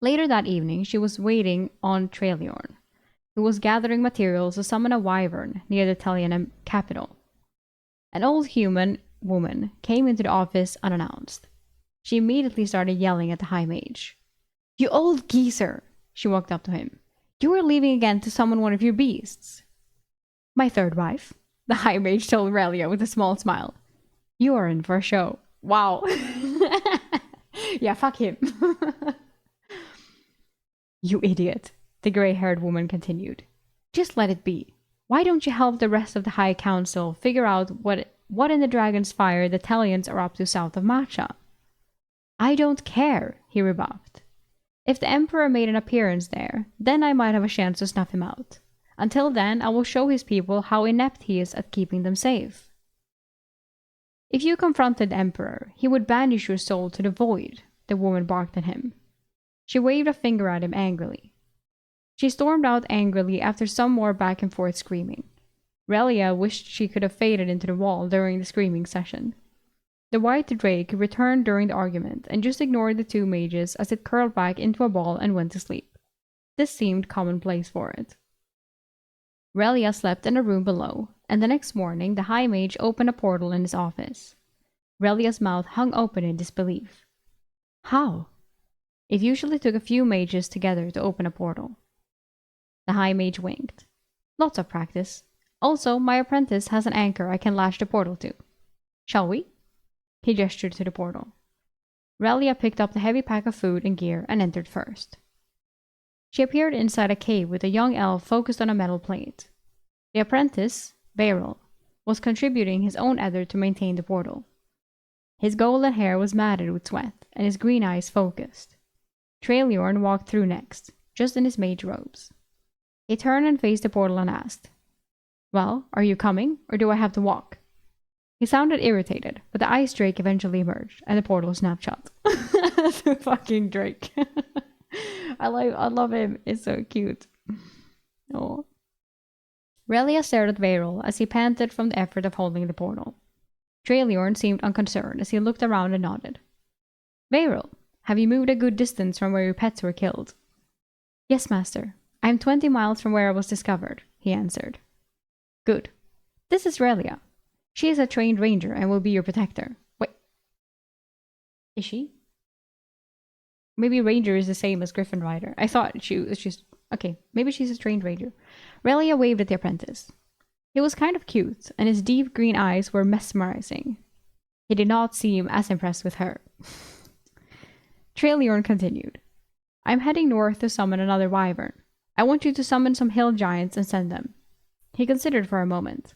Later that evening, she was waiting on Trailiorn, who was gathering materials to summon a wyvern near the Italian capital. An old human woman came into the office unannounced. She immediately started yelling at the High Mage. "You old geezer!" She walked up to him. "You are leaving again to summon one of your beasts." "My third wife," the High Mage told Relia with a small smile. "You are in for a show." Wow. Yeah, fuck him. "You idiot," the grey-haired woman continued. "Just let it be. Why don't you help the rest of the High Council figure out what in the Dragon's Fire the Talions are up to south of Matcha?" "I don't care," he rebuffed. "If the Emperor made an appearance there, then I might have a chance to snuff him out. Until then, I will show his people how inept he is at keeping them safe." "If you confronted the Emperor, he would banish your soul to the void," the woman barked at him. She waved a finger at him angrily. She stormed out angrily after some more back and forth screaming. Relia wished she could have faded into the wall during the screaming session. The white drake returned during the argument and just ignored the two mages as it curled back into a ball and went to sleep. This seemed commonplace for it. Relia slept in a room below, and the next morning the High Mage opened a portal in his office. Relia's mouth hung open in disbelief. How? It usually took a few mages together to open a portal. The High Mage winked. "Lots of practice. Also, my apprentice has an anchor I can lash the portal to. Shall we?" He gestured to the portal. Relia picked up the heavy pack of food and gear and entered first. She appeared inside a cave with a young elf focused on a metal plate. The apprentice, Beryl, was contributing his own ether to maintain the portal. His golden hair was matted with sweat, and his green eyes focused. Traeliorn walked through next, just in his mage robes. He turned and faced the portal and asked, "Well, are you coming, or do I have to walk?" He sounded irritated, but the ice drake eventually emerged, and the portal snapped shut. The fucking drake. I love him. It's so cute. Oh. Relia stared at Beryl as he panted from the effort of holding the portal. Traeliorn seemed unconcerned as he looked around and nodded. "Beryl, have you moved a good distance from where your pets were killed?" "Yes, master. I am 20 miles from where I was discovered," he answered. "Good. This is Relia. She is a trained ranger and will be your protector." Wait. Is she? Maybe ranger is the same as Griffin Rider. I thought she's... Okay, maybe she's a trained ranger. Relia waved at the apprentice. He was kind of cute, and his deep green eyes were mesmerizing. He did not seem as impressed with her. Traeliorn continued. "I'm heading north to summon another wyvern. I want you to summon some hill giants and send them." He considered for a moment.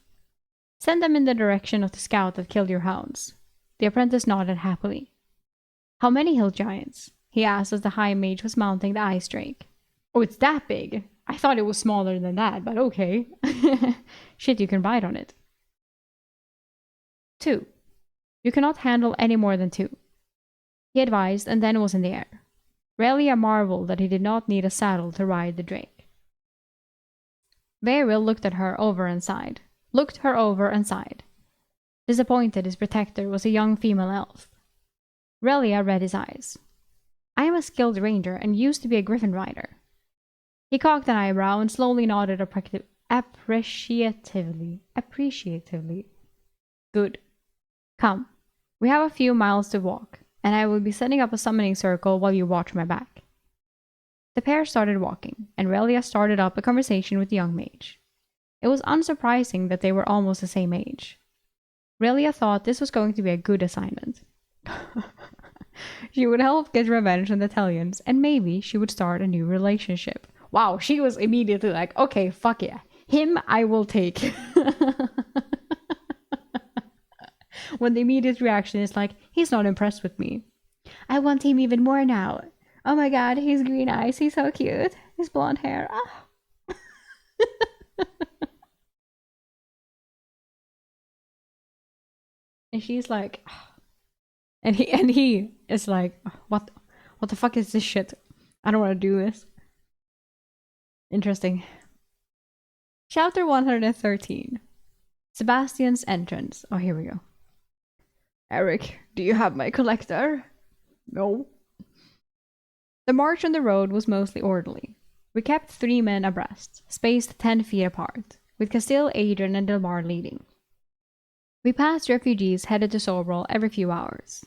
"Send them in the direction of the scout that killed your hounds." The apprentice nodded happily. "How many hill giants?" he asked as the High Mage was mounting the ice drake. "Oh, it's that big. I thought it was smaller than that, but okay." "Shit, you can ride on it." "2. You cannot handle any more than 2. He advised, and then was in the air. Relia marveled that he did not need a saddle to ride the drake. Beryl looked her over and sighed. Disappointed his protector was a young female elf. Relia read his eyes. "I am a skilled ranger and used to be a griffin rider." He cocked an eyebrow and slowly nodded appreciatively. "Good. Come. We have a few miles to walk, and I will be setting up a summoning circle while you watch my back." The pair started walking, and Relia started up a conversation with the young mage. It was unsurprising that they were almost the same age. Relia thought this was going to be a good assignment. She would help get revenge on the Italians, and maybe she would start a new relationship. Wow, she was immediately like, okay, fuck yeah. Him I will take. When the immediate reaction is like, he's not impressed with me. I want him even more now. Oh my god, his green eyes, he's so cute. His blonde hair. Ah. And she's like, and he is like, what the fuck is this shit? I don't want to do this. Interesting. Chapter 113. Sebastian's entrance. Oh, here we go. Eric, do you have my collector? No. The march on the road was mostly orderly. We kept 3 men abreast, spaced 10 feet apart, with Castile, Adrian, and Delmar leading. We passed refugees headed to Sobral every few hours.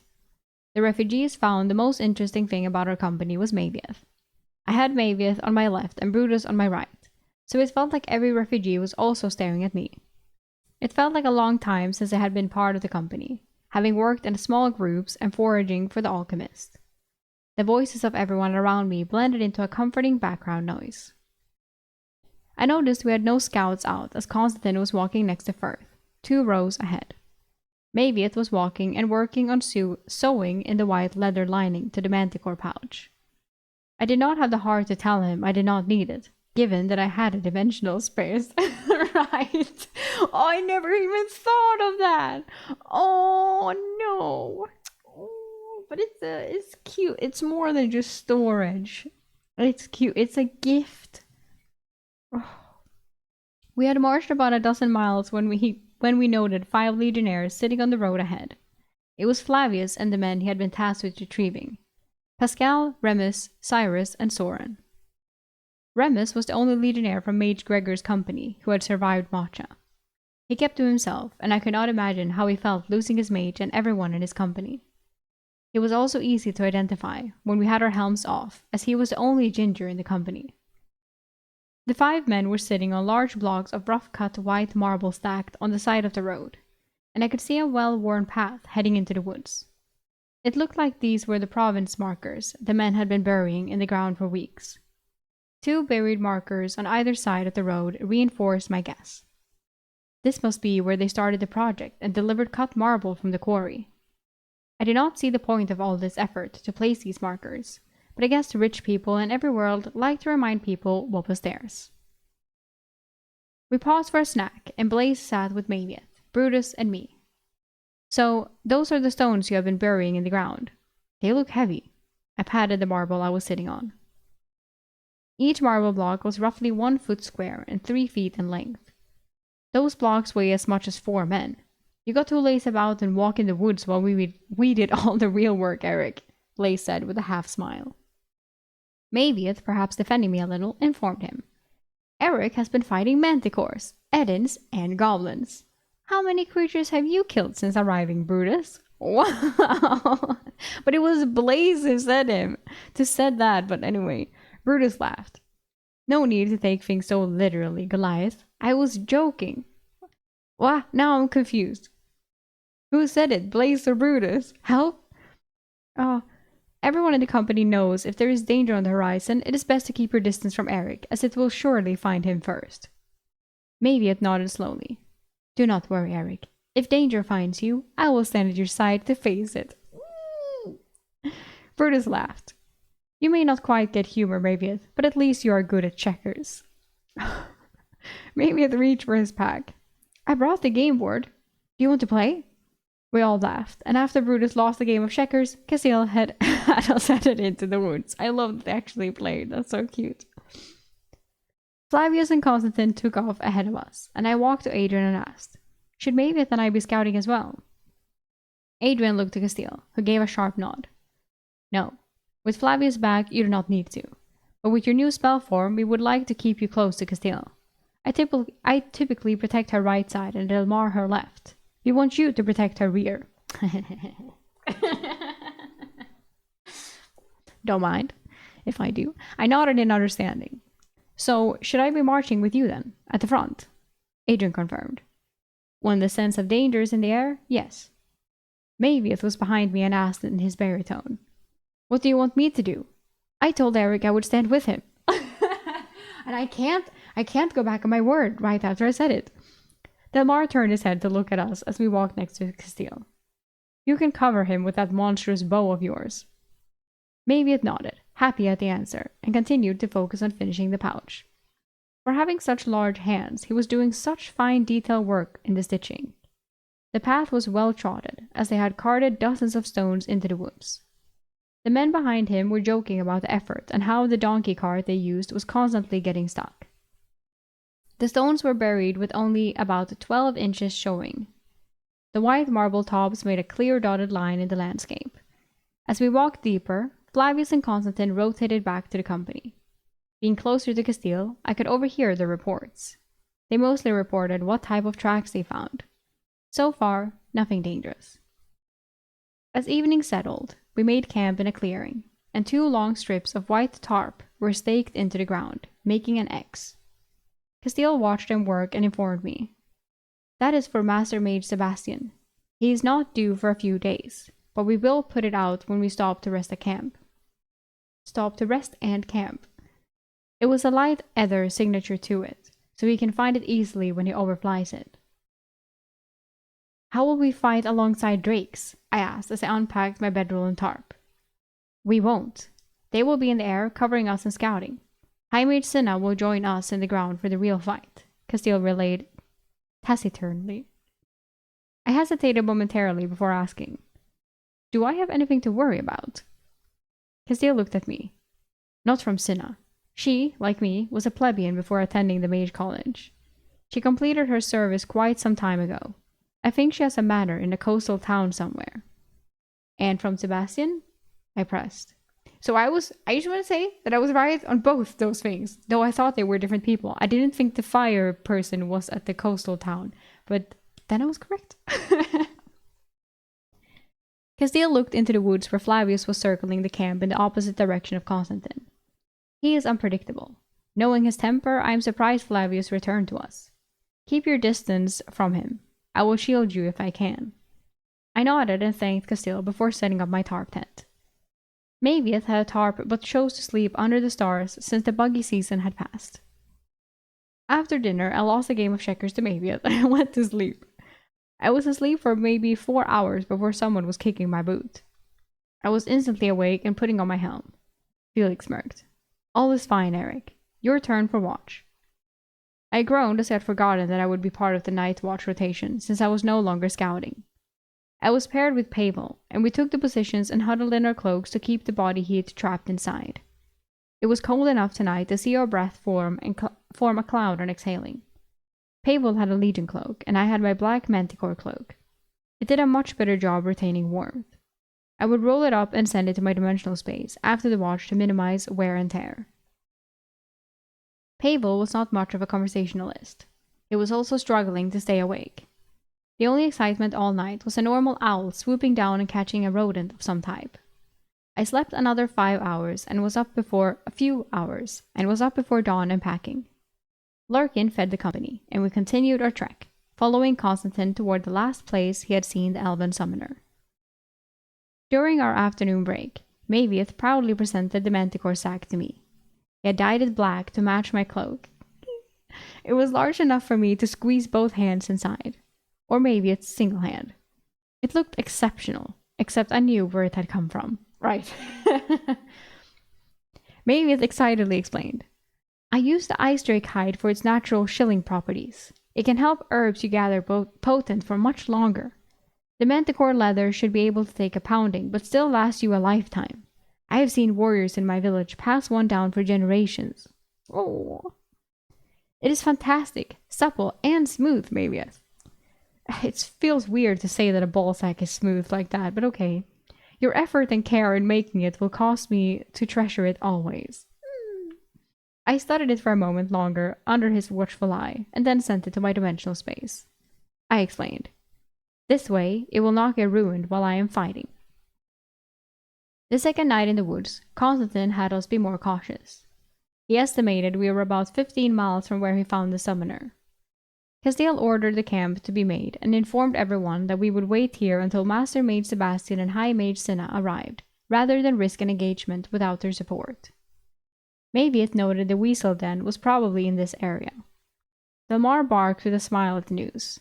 The refugees found the most interesting thing about our company was Mavieth. I had Mavieth on my left and Brutus on my right, so it felt like every refugee was also staring at me. It felt like a long time since I had been part of the company, having worked in small groups and foraging for the alchemist. The voices of everyone around me blended into a comforting background noise. I noticed we had no scouts out as Constantine was walking next to Firth, 2 rows ahead. Mavieth was walking and working on sewing in the white leather lining to the manticore pouch. I did not have the heart to tell him I did not need it, given that I had a dimensional space. Right. Oh, I never even thought of that. Oh, no. Oh, but it's cute. It's more than just storage. It's cute. It's a gift. Oh. We had marched about a dozen miles when we noted 5 legionnaires sitting on the road ahead. It was Flavius and the men he had been tasked with retrieving. Pascal, Remus, Cyrus, and Soren. Remus was the only legionnaire from Mage Gregor's company who had survived Matcha. He kept to himself, and I could not imagine how he felt losing his mage and everyone in his company. He was also easy to identify when we had our helms off, as he was the only ginger in the company. The 5 men were sitting on large blocks of rough-cut white marble stacked on the side of the road, and I could see a well-worn path heading into the woods. It looked like these were the province markers the men had been burying in the ground for weeks. 2 buried markers on either side of the road reinforced my guess. This must be where they started the project and delivered cut marble from the quarry. I did not see the point of all this effort to place these markers, but I guess the rich people in every world like to remind people what was theirs. We paused for a snack, and Blaze sat with Mavieth, Brutus, and me. So, those are the stones you have been burying in the ground. They look heavy. I patted the marble I was sitting on. Each marble block was roughly 1 foot square and 3 feet in length. Those blocks weigh as much as 4 men. You got to lace about and walk in the woods while we did all the real work, Eric, Blaze said with a half smile. Mavieth, perhaps defending me a little, informed him. Eric has been fighting manticores, edens, and goblins. How many creatures have you killed since arriving, Brutus? Wow! But it was Blaze who said that, but anyway, Brutus laughed. No need to take things so literally, Goliath. I was joking. What? Now I'm confused. Who said it, Blaze or Brutus? Help? Oh, everyone in the company knows if there is danger on the horizon, it is best to keep your distance from Eric, as it will surely find him first. Mavieth nodded slowly. Do not worry, Eric. If danger finds you, I will stand at your side to face it. Brutus laughed. You may not quite get humor, Mavieth, but at least you are good at checkers. Mavieth reached for his pack. I brought the game board. Do you want to play? We all laughed, and after Brutus lost the game of checkers, Castile had us headed into the woods. I love that they actually played. That's so cute. Flavius and Constantine took off ahead of us, and I walked to Adrian and asked, should Mavieth and I be scouting as well? Adrian looked to Castile, who gave a sharp nod. No. With Flavius back, you do not need to. But with your new spell form, we would like to keep you close to Castile. I typically protect her right side and Delmar her left. We want you to protect her rear. Don't mind if I do. I nodded in understanding. So, should I be marching with you then, at the front? Adrian confirmed. When the sense of danger is in the air, yes. Mavieth was behind me and asked in his baritone. What do you want me to do? I told Eric I would stand with him. And I can't go back on my word right after I said it. Delmar turned his head to look at us as we walked next to Castile. You can cover him with that monstrous bow of yours. Mavieth nodded, happy at the answer, and continued to focus on finishing the pouch. For having such large hands, he was doing such fine detail work in the stitching. The path was well trodden, as they had carted dozens of stones into the woods. The men behind him were joking about the effort and how the donkey cart they used was constantly getting stuck. The stones were buried with only about 12 inches showing. The white marble tops made a clear dotted line in the landscape. As we walked deeper, Flavius and Constantine rotated back to the company. Being closer to Castile, I could overhear their reports. They mostly reported what type of tracks they found. So far, nothing dangerous. As evening settled, we made camp in a clearing, and 2 long strips of white tarp were staked into the ground, making an X. Castile watched them work and informed me. That is for Master Mage Sebastian. He is not due for a few days, but we will put it out when we stop to rest at camp. Stop to rest and camp. It was a light ether signature to it, so he can find it easily when he overflies it. How will we fight alongside drakes? I asked as I unpacked my bedroll and tarp. We won't. They will be in the air covering us and scouting. High Mage Cinna will join us in the ground for the real fight, Castile relayed taciturnly. I hesitated momentarily before asking, do I have anything to worry about? Castile looked at me. Not from Cinna. She, like me, was a plebeian before attending the mage college. She completed her service quite some time ago. I think she has a manor in a coastal town somewhere. And from Sebastian? I pressed. So I just want to say that I was right on both those things, though I thought they were different people. I didn't think the fire person was at the coastal town, but then I was correct. Castile looked into the woods where Flavius was circling the camp in the opposite direction of Constantine. He is unpredictable. Knowing his temper, I am surprised Flavius returned to us. Keep your distance from him. I will shield you if I can. I nodded and thanked Castile before setting up my tarp tent. Mavieth had a tarp but chose to sleep under the stars since the buggy season had passed. After dinner, I lost a game of checkers to Mavieth and went to sleep. I was asleep for maybe 4 hours before someone was kicking my boot. I was instantly awake and putting on my helm. Felix smirked. All is fine, Eric. Your turn for watch. I groaned as I had forgotten that I would be part of the night watch rotation since I was no longer scouting. I was paired with Pavel, and we took the positions and huddled in our cloaks to keep the body heat trapped inside. It was cold enough tonight to see our breath form a cloud on exhaling. Pavel had a Legion cloak, and I had my black Manticore cloak. It did a much better job retaining warmth. I would roll it up and send it to my dimensional space after the watch to minimize wear and tear. Pavel was not much of a conversationalist. He was also struggling to stay awake. The only excitement all night was a normal owl swooping down and catching a rodent of some type. I slept another 5 hours and was up before dawn and packing. Larkin fed the company, and we continued our trek, following Constantine toward the last place he had seen the elven summoner. During our afternoon break, Mavieth proudly presented the Manticore sack to me. He had dyed it black to match my cloak. It was large enough for me to squeeze both hands inside, or maybe it's single hand. It looked exceptional, except I knew where it had come from. Right. Mavieth excitedly explained. I used the ice drake hide for its natural chilling properties. It can help herbs you gather potent for much longer. The Manticore leather should be able to take a pounding, but still last you a lifetime. I have seen warriors in my village pass one down for generations. Oh. It is fantastic, supple, and smooth, Mavieth. It feels weird to say that a ball sack is smooth like that, but okay. Your effort and care in making it will cause me to treasure it always. I studied it for a moment longer under his watchful eye, and then sent it to my dimensional space. I explained. This way, it will not get ruined while I am fighting. The second night in the woods, Constantine had us be more cautious. He estimated we were about 15 miles from where he found the summoner. Castile ordered the camp to be made and informed everyone that we would wait here until Master Mage Sebastian and High Mage Cinna arrived, rather than risk an engagement without their support. Mavieth noted the weasel den was probably in this area. Delmar barked with a smile at the news.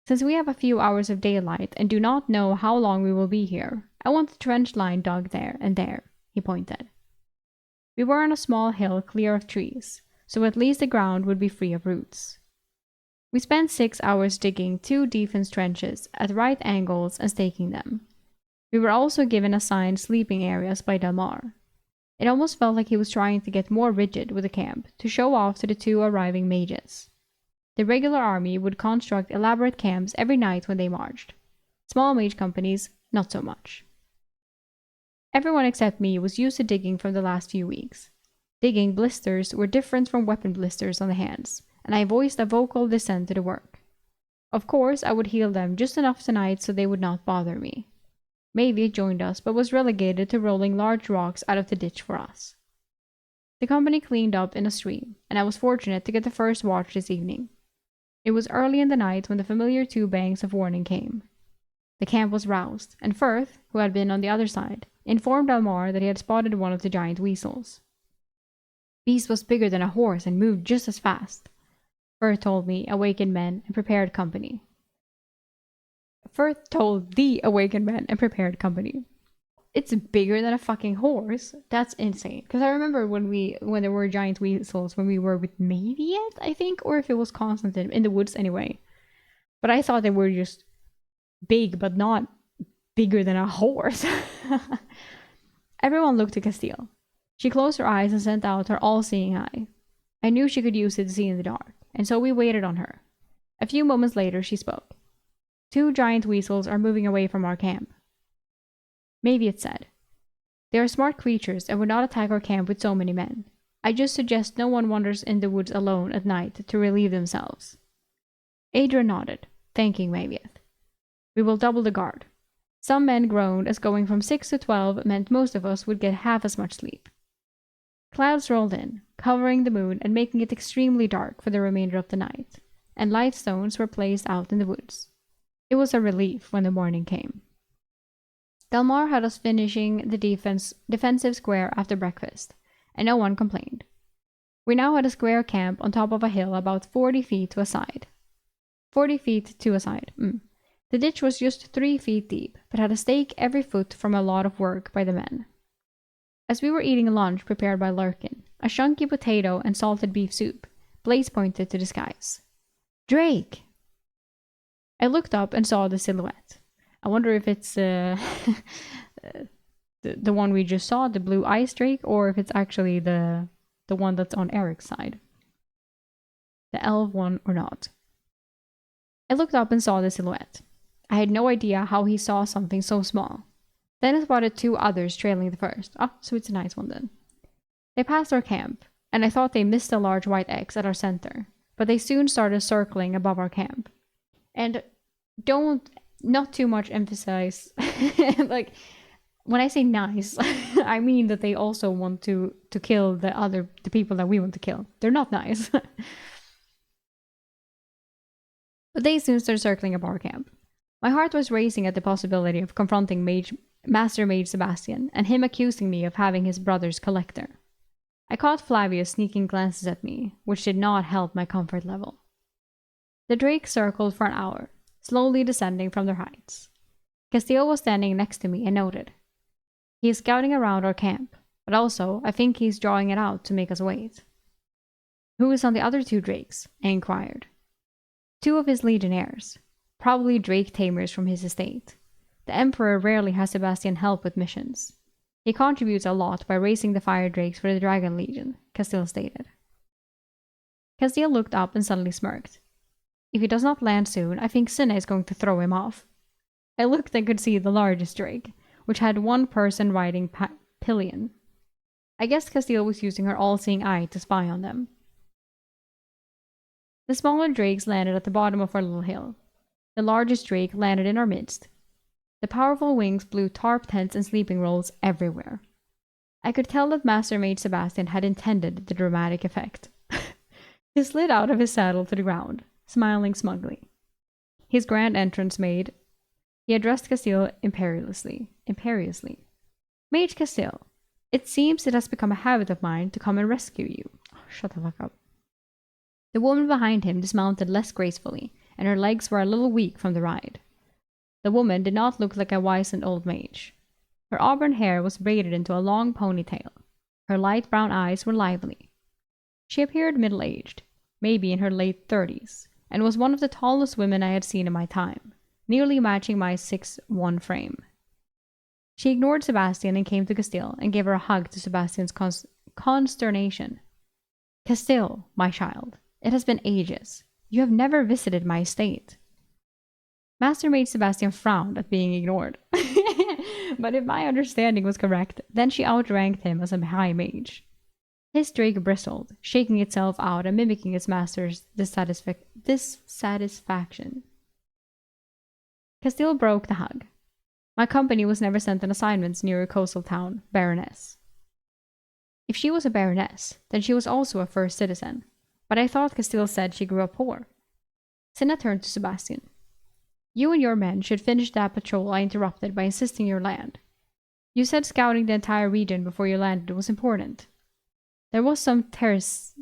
Since we have a few hours of daylight and do not know how long we will be here, I want the trench line dug there and there, he pointed. We were on a small hill clear of trees, so at least the ground would be free of roots. We spent 6 hours digging 2 defense trenches at right angles and staking them. We were also given assigned sleeping areas by Delmar. It almost felt like he was trying to get more rigid with the camp to show off to the 2 arriving mages. The regular army would construct elaborate camps every night when they marched. Small mage companies, not so much. Everyone except me was used to digging from the last few weeks. Digging blisters were different from weapon blisters on the hands, and I voiced a vocal dissent to the work. Of course, I would heal them just enough tonight so they would not bother me. Mavieth joined us, but was relegated to rolling large rocks out of the ditch for us. The company cleaned up in a stream, and I was fortunate to get the first watch this evening. It was early in the night when the familiar two bangs of warning came. The camp was roused, and Firth, who had been on the other side, informed Almar that he had spotted one of the giant weasels. Beast was bigger than a horse and moved just as fast. Firth told me, awakened men, and prepared company. Firth told the awakened men and prepared company. It's bigger than a fucking horse. That's insane. Because I remember when there were giant weasels when we were with Mavieth, I think, or if it was Constantine in the woods anyway. But I thought they were just big, but not bigger than a horse. Everyone looked to Castile. She closed her eyes and sent out her all-seeing eye. I knew she could use it to see in the dark, and so we waited on her. A few moments later, she spoke. 2 giant weasels are moving away from our camp. Mavieth said, "They are smart creatures and would not attack our camp with so many men. I just suggest no one wanders in the woods alone at night to relieve themselves." Adrian nodded, thanking Mavieth. "We will double the guard." Some men groaned as going from 6 to 12 meant most of us would get half as much sleep. Clouds rolled in, covering the moon and making it extremely dark for the remainder of the night, and light stones were placed out in the woods. It was a relief when the morning came. Delmar had us finishing the defensive square after breakfast, and no one complained. We now had a square camp on top of a hill about 40 feet to a side. 40 feet to a side. The ditch was just 3 feet deep, but had a stake every foot from a lot of work by the men. As we were eating lunch prepared by Larkin, a chunky potato and salted beef soup, Blaze pointed to the skies. "Drake!" I looked up and saw the silhouette. I wonder if it's the one we just saw, the blue ice drake, or if it's actually the one that's on Eric's side. The elf one or not. I looked up and saw the silhouette. I had no idea how he saw something so small. Then I spotted 2 others trailing the first. So it's a nice one then. They passed our camp, and I thought they missed a large white X at our center, but they soon started circling above our camp. And not too much emphasize, like, when I say nice, I mean that they also want to kill the people that we want to kill. They're not nice. But they soon started circling above our camp. My heart was racing at the possibility of confronting Master Mage Sebastian, and him accusing me of having his brother's collector. I caught Flavius sneaking glances at me, which did not help my comfort level. The drake circled for an hour, slowly descending from their heights. Castile was standing next to me and noted. He is scouting around our camp, but also I think he's drawing it out to make us wait. "Who is on the other 2 drakes?" I inquired. 2 of his legionnaires, probably drake tamers from his estate. The Emperor rarely has Sebastian help with missions. He contributes a lot by raising the fire drakes for the Dragon Legion, Castile stated. Castile looked up and suddenly smirked. "If he does not land soon, I think Cinna is going to throw him off." I looked and could see the largest drake, which had 1 person riding pillion. I guess Castile was using her all-seeing eye to spy on them. The smaller drakes landed at the bottom of our little hill. The largest drake landed in our midst. The powerful wings blew tarp tents and sleeping rolls everywhere. I could tell that Master Mage Sebastian had intended the dramatic effect. He slid out of his saddle to the ground, smiling smugly. His grand entrance made, he addressed Castile imperiously. "Mage Castile, it seems it has become a habit of mine to come and rescue you." Oh, shut the fuck up. The woman behind him dismounted less gracefully, and her legs were a little weak from the ride. The woman did not look like a wizened old mage. Her auburn hair was braided into a long ponytail. Her light brown eyes were lively. She appeared middle-aged, maybe in her late 30s, and was one of the tallest women I had seen in my time, nearly matching my 6'1" frame. She ignored Sebastian and came to Castile and gave her a hug to Sebastian's consternation. "Castile, my child, it has been ages. You have never visited my estate." Master Mage Sebastian frowned at being ignored. But if my understanding was correct, then she outranked him as a high mage. His drake bristled, shaking itself out and mimicking its master's dissatisfaction. Castile broke the hug. My company was never sent on assignments near a coastal town, Baroness. If she was a Baroness, then she was also a first citizen. But I thought Castile said she grew up poor. Cinna turned to Sebastian. You and your men should finish that patrol I interrupted by insisting your land. You said scouting the entire region before you landed was important. There was some terseness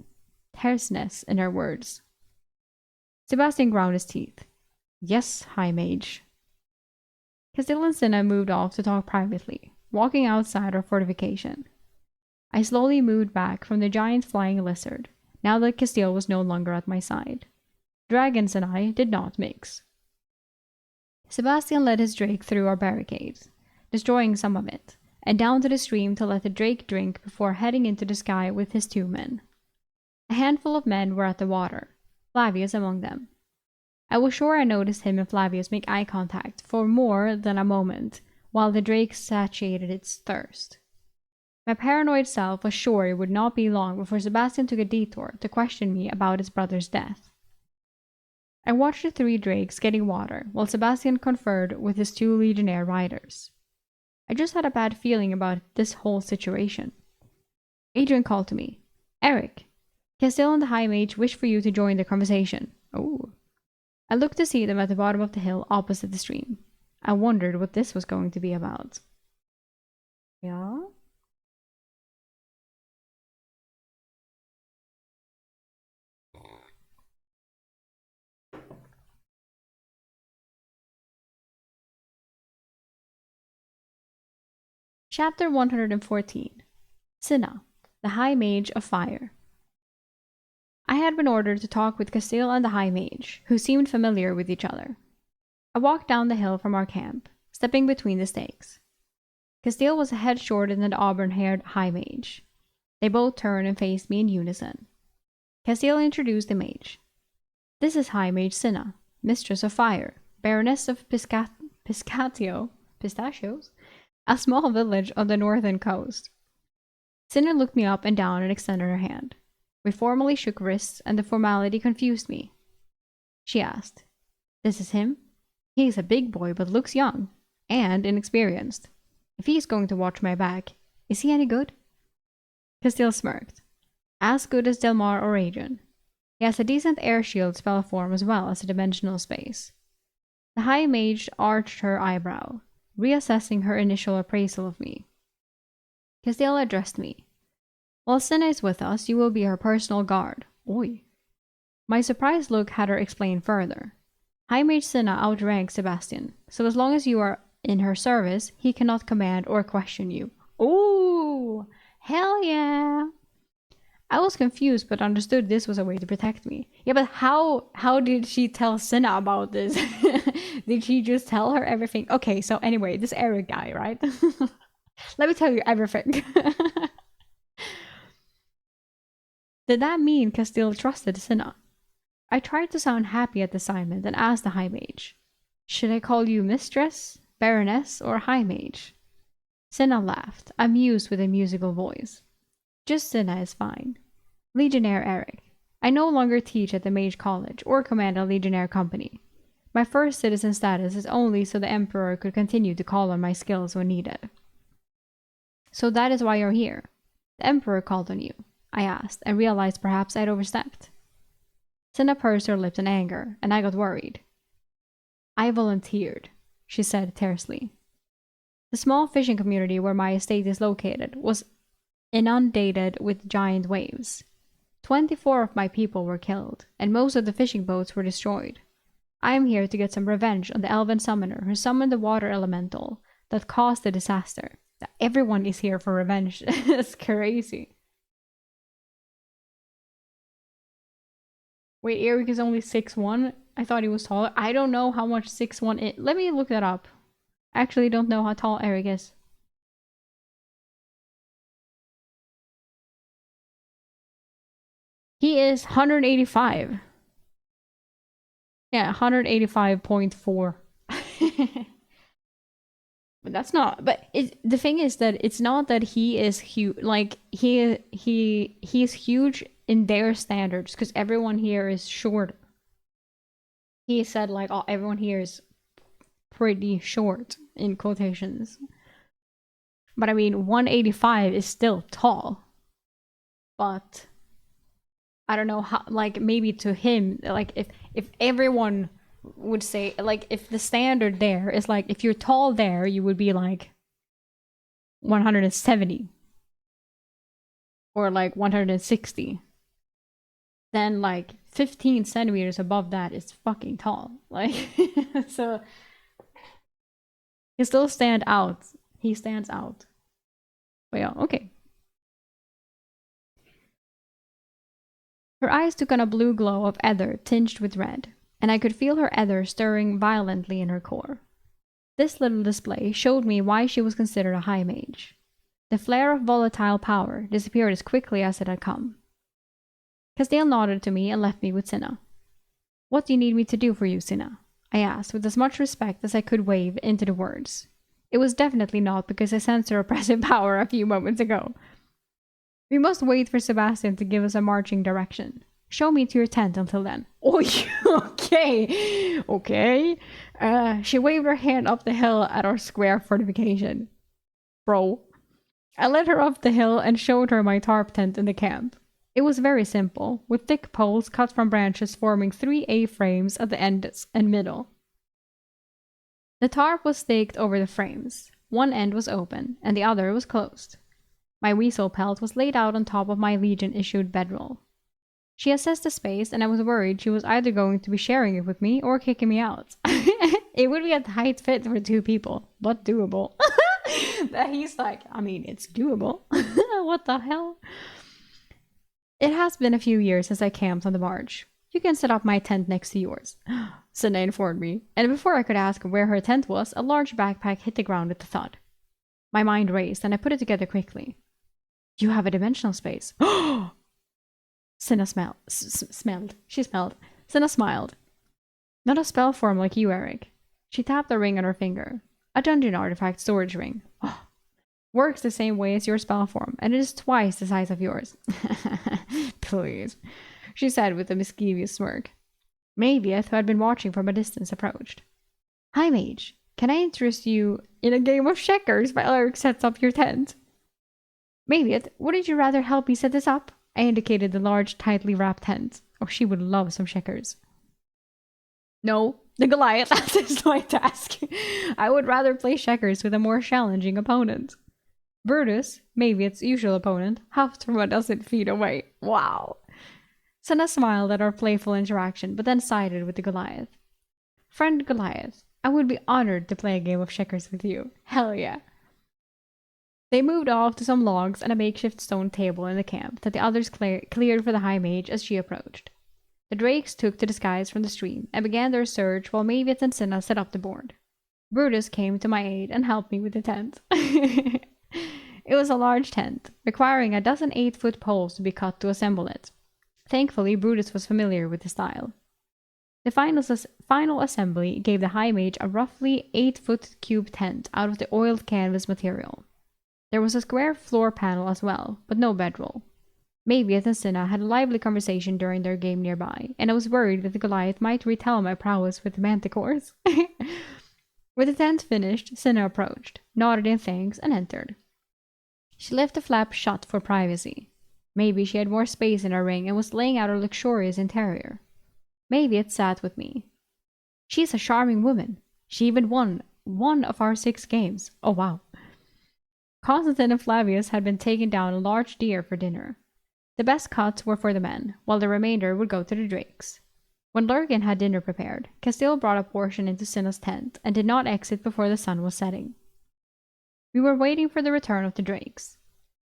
in her words. Sebastian ground his teeth. Yes, High Mage. Castile and Cinna moved off to talk privately, walking outside our fortification. I slowly moved back from the giant flying lizard, now that Castile was no longer at my side. Dragons and I did not mix. Sebastian led his drake through our barricades, destroying some of it, and down to the stream to let the drake drink before heading into the sky with his 2 men. A handful of men were at the water, Flavius among them. I was sure I noticed him and Flavius make eye contact for more than a moment while the drake satiated its thirst. My paranoid self was sure it would not be long before Sebastian took a detour to question me about his brother's death. I watched the 3 drakes getting water while Sebastian conferred with his 2 legionnaire riders. I just had a bad feeling about this whole situation. Adrian called to me. Eric, Castile and the High Mage wish for you to join the conversation. Oh. I looked to see them at the bottom of the hill opposite the stream. I wondered what this was going to be about. Yeah? Chapter 114. Cinna, the High Mage of Fire. I had been ordered to talk with Castile and the High Mage, who seemed familiar with each other. I walked down the hill from our camp, stepping between the stakes. Castile was a head shorter than the auburn-haired High Mage. They both turned and faced me in unison. Castile introduced the mage. This is High Mage Cinna, Mistress of Fire, Baroness of Pistachios, a small village on the northern coast. Cinna looked me up and down and extended her hand. We formally shook wrists, and the formality confused me. She asked, This is him? He's a big boy but looks young, and inexperienced. If he's going to watch my back, is he any good? Castile smirked. As good as Delmar or Adrian. He has a decent air shield spell form as well as a dimensional space. The High Mage arched her eyebrow, reassessing her initial appraisal of me. Castile addressed me. While Cinna is with us, you will be her personal guard. Oi. My surprised look had her explain further. High Mage Cinna outranks Sebastian, so as long as you are in her service, he cannot command or question you. Ooh! Hell yeah! I was confused but understood this was a way to protect me. Yeah, but how did she tell Cinna about this? Did she just tell her everything? Okay, so anyway, this Eric guy, right? Let me tell you everything. Did that mean Castile trusted Cinna? I tried to sound happy at the assignment and asked the High Mage, Should I call you Mistress, Baroness, or High Mage? Cinna laughed, amused with a musical voice. Just Cinna is fine. Legionnaire Eric. I no longer teach at the Mage College or command a Legionnaire company. My first citizen status is only so the Emperor could continue to call on my skills when needed. So that is why you're here. The Emperor called on you, I asked, and realized perhaps I'd overstepped. Cinna pursed her lips in anger, and I got worried. I volunteered, she said tersely. The small fishing community where my estate is located was inundated with giant waves. 24 of my people were killed, and most of the fishing boats were destroyed. I am here to get some revenge on the elven summoner who summoned the water elemental that caused the disaster. Everyone is here for revenge. It's crazy. Wait, Eric is only 6'1"? I thought he was taller. I don't know how much 6'1" is. Let me look that up. I actually don't know how tall Eric is. He is 185. Yeah, 185.4. But that's not. But the thing is that it's not that he is huge. Like he's huge in their standards because everyone here is short. He said like, oh, everyone here is pretty short in quotations. But I mean, 185 is still tall. But I don't know how, like, maybe to him, like, if everyone would say, like, if the standard there is like, if you're tall there, you would be like 170 or like 160. Then like 15 centimeters above that is fucking tall. Like, so he still stand out. He stands out. But yeah, okay. Her eyes took on a blue glow of ether tinged with red, and I could feel her ether stirring violently in her core. This little display showed me why she was considered a high mage. The flare of volatile power disappeared as quickly as it had come. Castile nodded to me and left me with Cinna. What do you need me to do for you, Cinna? I asked with as much respect as I could wave into the words. It was definitely not because I sensed her oppressive power a few moments ago. We must wait for Sebastian to give us a marching direction. Show me to your tent until then. Oh, okay. Okay. She waved her hand up the hill at our square fortification. Bro. I led her up the hill and showed her my tarp tent in the camp. It was very simple, with thick poles cut from branches forming 3 A-frames at the ends and middle. The tarp was staked over the frames. One end was open, and the other was closed. My weasel pelt was laid out on top of my Legion-issued bedroll. She assessed the space, and I was worried she was either going to be sharing it with me or kicking me out. It would be a tight fit for 2 people, but doable. He's like, I mean, it's doable. What the hell? It has been a few years since I camped on the march. You can set up my tent next to yours, Cinna informed me, and before I could ask where her tent was, a large backpack hit the ground with a thud. My mind raced, and I put it together quickly. You have a dimensional space. Cinna smelled. She smelled. Cinna smiled. Not a spell form like you, Eric. She tapped a ring on her finger. A dungeon artifact storage ring. Oh. Works the same way as your spell form, and it is twice the size of yours. Please, she said with a mischievous smirk. Mavieth, who had been watching from a distance, approached. Hi, mage. Can I interest you in a game of checkers while Eric sets up your tent? Mavieth, wouldn't you rather help me set this up? I indicated the large, tightly wrapped tent. Oh, she would love some checkers. No, the Goliath, that is my task. I would rather play checkers with a more challenging opponent. Brutus, Mavieth's usual opponent, huffed from a dozen feet away. Wow. Cinna smiled at our playful interaction, but then sided with the Goliath. Friend Goliath, I would be honored to play a game of checkers with you. Hell yeah. They moved off to some logs and a makeshift stone table in the camp that the others cleared for the high mage as she approached. The drakes took to the skies from the stream and began their search while Mavieth and Cinna set up the board. Brutus came to my aid and helped me with the tent. It was a large tent, requiring a dozen 8-foot poles to be cut to assemble it. Thankfully, Brutus was familiar with the style. The final assembly gave the high mage a roughly 8-foot cube tent out of the oiled canvas material. There was a square floor panel as well, but no bedroll. Mavieth and Cinna had a lively conversation during their game nearby, and I was worried that the Goliath might retell my prowess with the manticores. With the tent finished, Cinna approached, nodded in thanks, and entered. She left the flap shut for privacy. Maybe she had more space in her ring and was laying out a luxurious interior. Mavieth sat with me. She's a charming woman. She even won one of our 6 games. Oh wow. Constantine and Flavius had been taking down a large deer for dinner. The best cuts were for the men, while the remainder would go to the drakes. When Lurgan had dinner prepared, Castile brought a portion into Cinna's tent and did not exit before the sun was setting. We were waiting for the return of the drakes.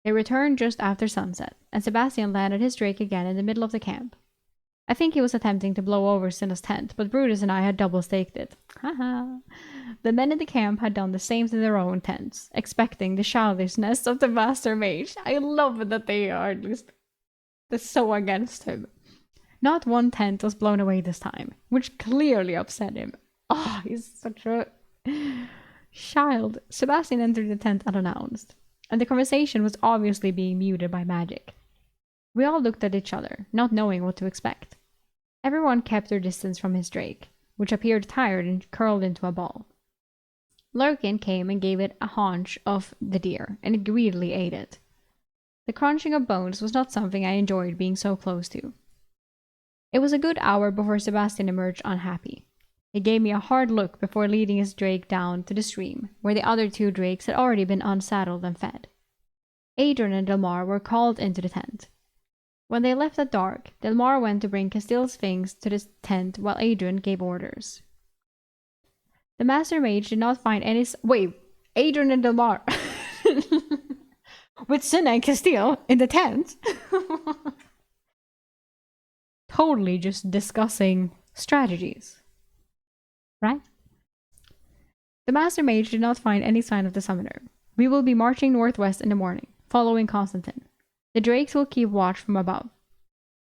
They returned just after sunset, and Sebastian landed his drake again in the middle of the camp. I think he was attempting to blow over Cinna's tent, but Brutus and I had double-staked it. Haha. The men in the camp had done the same to their own tents, expecting the childishness of the master mage. I love that they are just so against him. Not one tent was blown away this time, which clearly upset him. Oh, he's such a child. Sebastian entered the tent unannounced, and the conversation was obviously being muted by magic. We all looked at each other, not knowing what to expect. Everyone kept their distance from his drake, which appeared tired and curled into a ball. Lurkin came and gave it a haunch of the deer, and it greedily ate it. The crunching of bones was not something I enjoyed being so close to. It was a good hour before Sebastian emerged unhappy. He gave me a hard look before leading his drake down to the stream, where the other two drakes had already been unsaddled and fed. Adrian and Delmar were called into the tent. When they left at dark, Delmar went to bring Castile's things to the tent while Adrian gave orders. The Master Mage did not find any... Wait, Adrian and Delmar... With Cinna and Castile in the tent? Totally just discussing strategies. Right? The Master Mage did not find any sign of the summoner. We will be marching northwest in the morning, following Constantine. The drakes will keep watch from above.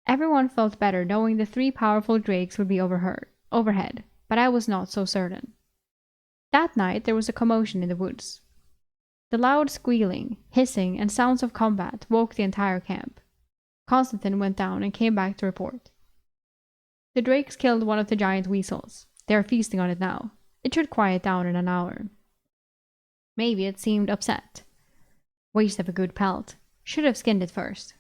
Everyone felt better knowing the 3 powerful drakes would be overhead, but I was not so certain. That night there was a commotion in the woods. The loud squealing, hissing, and sounds of combat woke the entire camp. Constantine went down and came back to report. The drakes killed one of the giant weasels. They are feasting on it now. It should quiet down in an hour. Mavieth seemed upset. Waste of a good pelt. Should have skinned it first.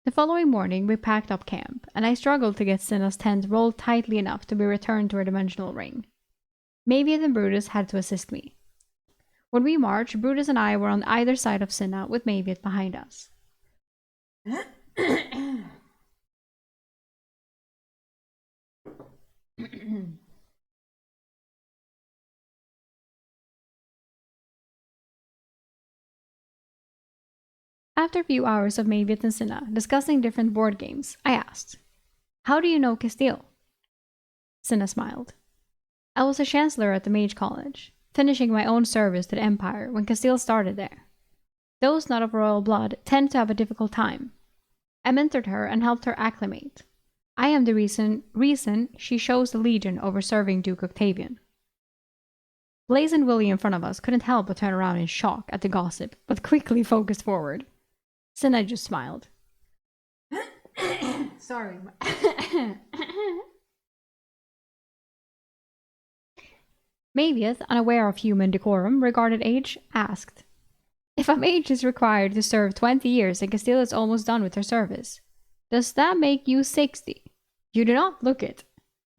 The following morning we packed up camp, and I struggled to get Cinna's tent rolled tightly enough to be returned to her dimensional ring. Mavieth and Brutus had to assist me. When we marched, Brutus and I were on either side of Cinna, with Mavieth behind us. After a few hours of Mavieth and Cinna discussing different board games, I asked, "How do you know Castile?" Cinna smiled. "I was a chancellor at the Mage College, finishing my own service to the Empire when Castile started there. Those not of royal blood tend to have a difficult time. I mentored her and helped her acclimate. I am the reason she chose the Legion over serving Duke Octavian." Blaze and Willie in front of us couldn't help but turn around in shock at the gossip, but quickly focused forward. Cinna just smiled. Sorry. Mavieth, unaware of human decorum regarding age, asked, "If a mage is required to serve 20 years and Castile is almost done with her service, does that make you 60? You do not look it."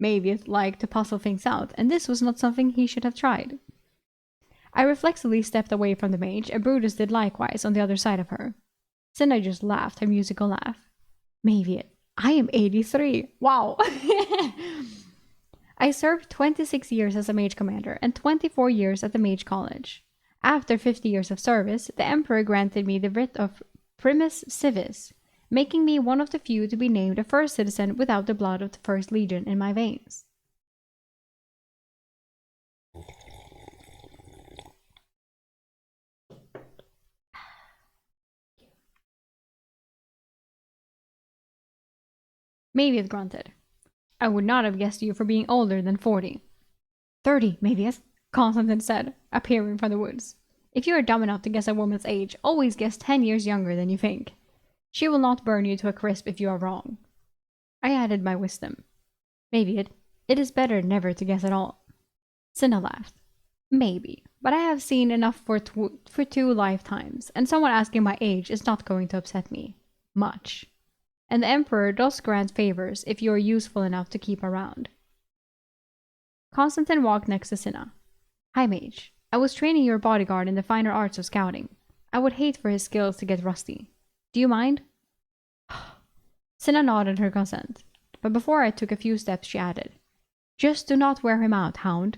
Mavieth liked to puzzle things out, and this was not something he should have tried. I reflexively stepped away from the mage, and Brutus did likewise on the other side of her. Cinna just laughed her musical laugh. "Mavieth, I am 83. Wow." I served 26 years as a mage commander and 24 years at the Mage College. After 50 years of service, the Emperor granted me the writ of Primus Civis, making me one of the few to be named a first citizen without the blood of the First Legion in my veins. Mavieth grunted. "I would not have guessed you for being older than 40. 30, Mavieth," Constantine said, appearing from the woods. "If you are dumb enough to guess a woman's age, always guess 10 years younger than you think. She will not burn you to a crisp if you are wrong." I added my wisdom. "Mavieth, it is better never to guess at all." Cinna laughed. "Maybe, but I have seen enough for 2 lifetimes, and someone asking my age is not going to upset me. Much. And the Emperor does grant favors if you are useful enough to keep around." Constantine walked next to Cinna. "Hi, Mage. I was training your bodyguard in the finer arts of scouting. I would hate for his skills to get rusty. Do you mind?" Cinna nodded her consent, but before I took a few steps she added, "Just do not wear him out, hound."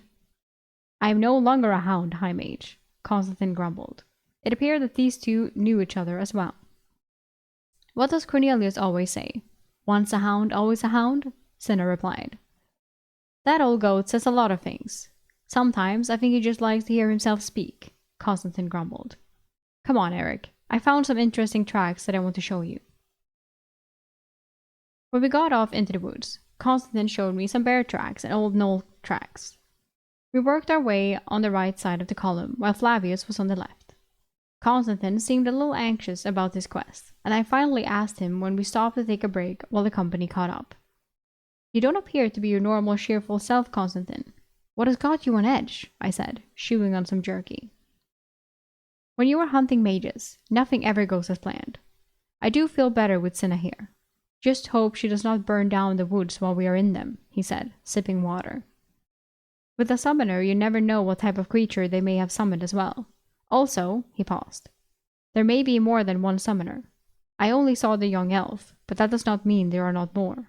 "I am no longer a hound, High Mage," Constantine grumbled. It appeared that these two knew each other as well. "What does Cornelius always say? Once a hound, always a hound?" Cinna replied. "That old goat says a lot of things. Sometimes I think he just likes to hear himself speak," Constantine grumbled. "Come on, Eric. I found some interesting tracks that I want to show you." When we got off into the woods, Constantine showed me some bear tracks and old knoll tracks. We worked our way on the right side of the column, while Flavius was on the left. Constantine seemed a little anxious about this quest, and I finally asked him when we stopped to take a break while the company caught up. "You don't appear to be your normal cheerful self, Constantine. What has got you on edge? I said, chewing on some jerky. When you are hunting mages, nothing ever goes as planned. I do feel better with Cinna here. Just hope she does not burn down the woods while we are in them, he said, sipping water. With a summoner, you never know what type of creature they may have summoned as well. Also, he paused, there may be more than one summoner. I only saw the young elf, but that does not mean there are not more.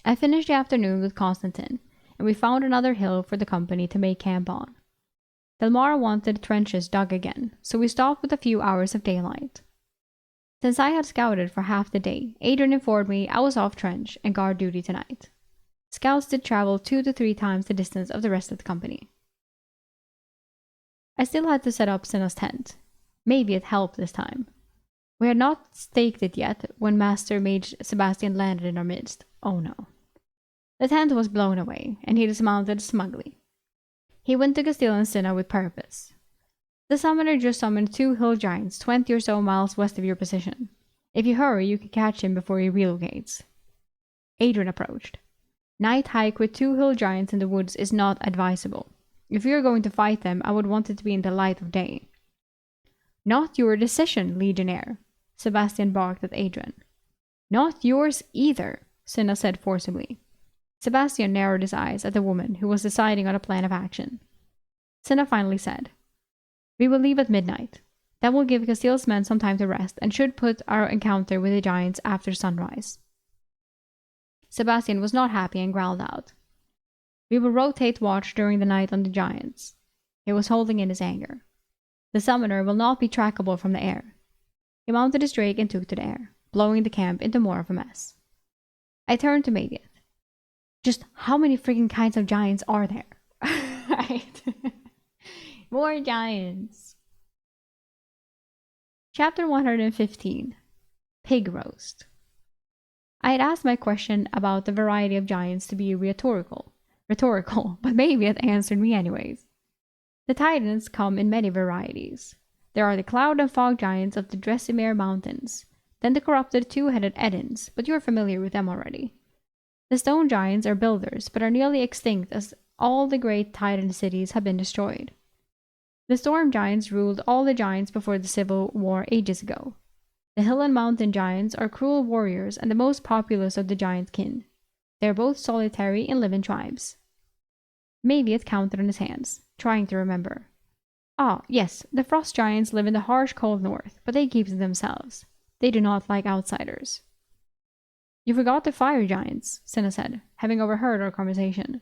I finished the afternoon with Constantine, and we found another hill for the company to make camp on. Delmar wanted trenches dug again, so we stopped with a few hours of daylight. Since I had scouted for half the day, Adrian informed me I was off trench and guard duty tonight. Scouts did travel 2 to 3 times the distance of the rest of the company. I still had to set up Cinna's tent. Mavieth helped this time. We had not staked it yet when Master Mage Sebastian landed in our midst. Oh no. The tent was blown away, and he dismounted smugly. He went to Castile Cinna with purpose. The summoner just summoned 2 hill giants 20 or so miles west of your position. If you hurry, you can catch him before he relocates. Adrian approached. Night hike with 2 hill giants in the woods is not advisable. If you're going to fight them, I would want it to be in the light of day. Not your decision, Legionnaire, Sebastian barked at Adrian. Not yours either, Cinna said forcibly. Sebastian narrowed his eyes at the woman who was deciding on a plan of action. Cinna finally said, we will leave at midnight. That will give Castile's men some time to rest and should put our encounter with the giants after sunrise. Sebastian was not happy and growled out. We will rotate watch during the night on the giants. He was holding in his anger. The summoner will not be trackable from the air. He mounted his drake and took to the air, blowing the camp into more of a mess. I turned to Mavieth. Just how many freaking kinds of giants are there? Right. More giants. Chapter 115. Pig Roast. I had asked my question about the variety of giants to be rhetorical, but Mavieth answered me anyways. The Titans come in many varieties. There are the cloud and fog giants of the Dresimir Mountains, then the corrupted 2-headed Edens, but you are familiar with them already. The stone giants are builders, but are nearly extinct as all the great Titan cities have been destroyed. The storm giants ruled all the giants before the Civil War ages ago. The hill and mountain giants are cruel warriors and the most populous of the giant kin. They are both solitary and live in tribes. Mavieth counted on his hands, trying to remember. Ah, yes, the frost giants live in the harsh cold north, but they keep to themselves. They do not like outsiders. You forgot the fire giants, Cinna said, having overheard our conversation.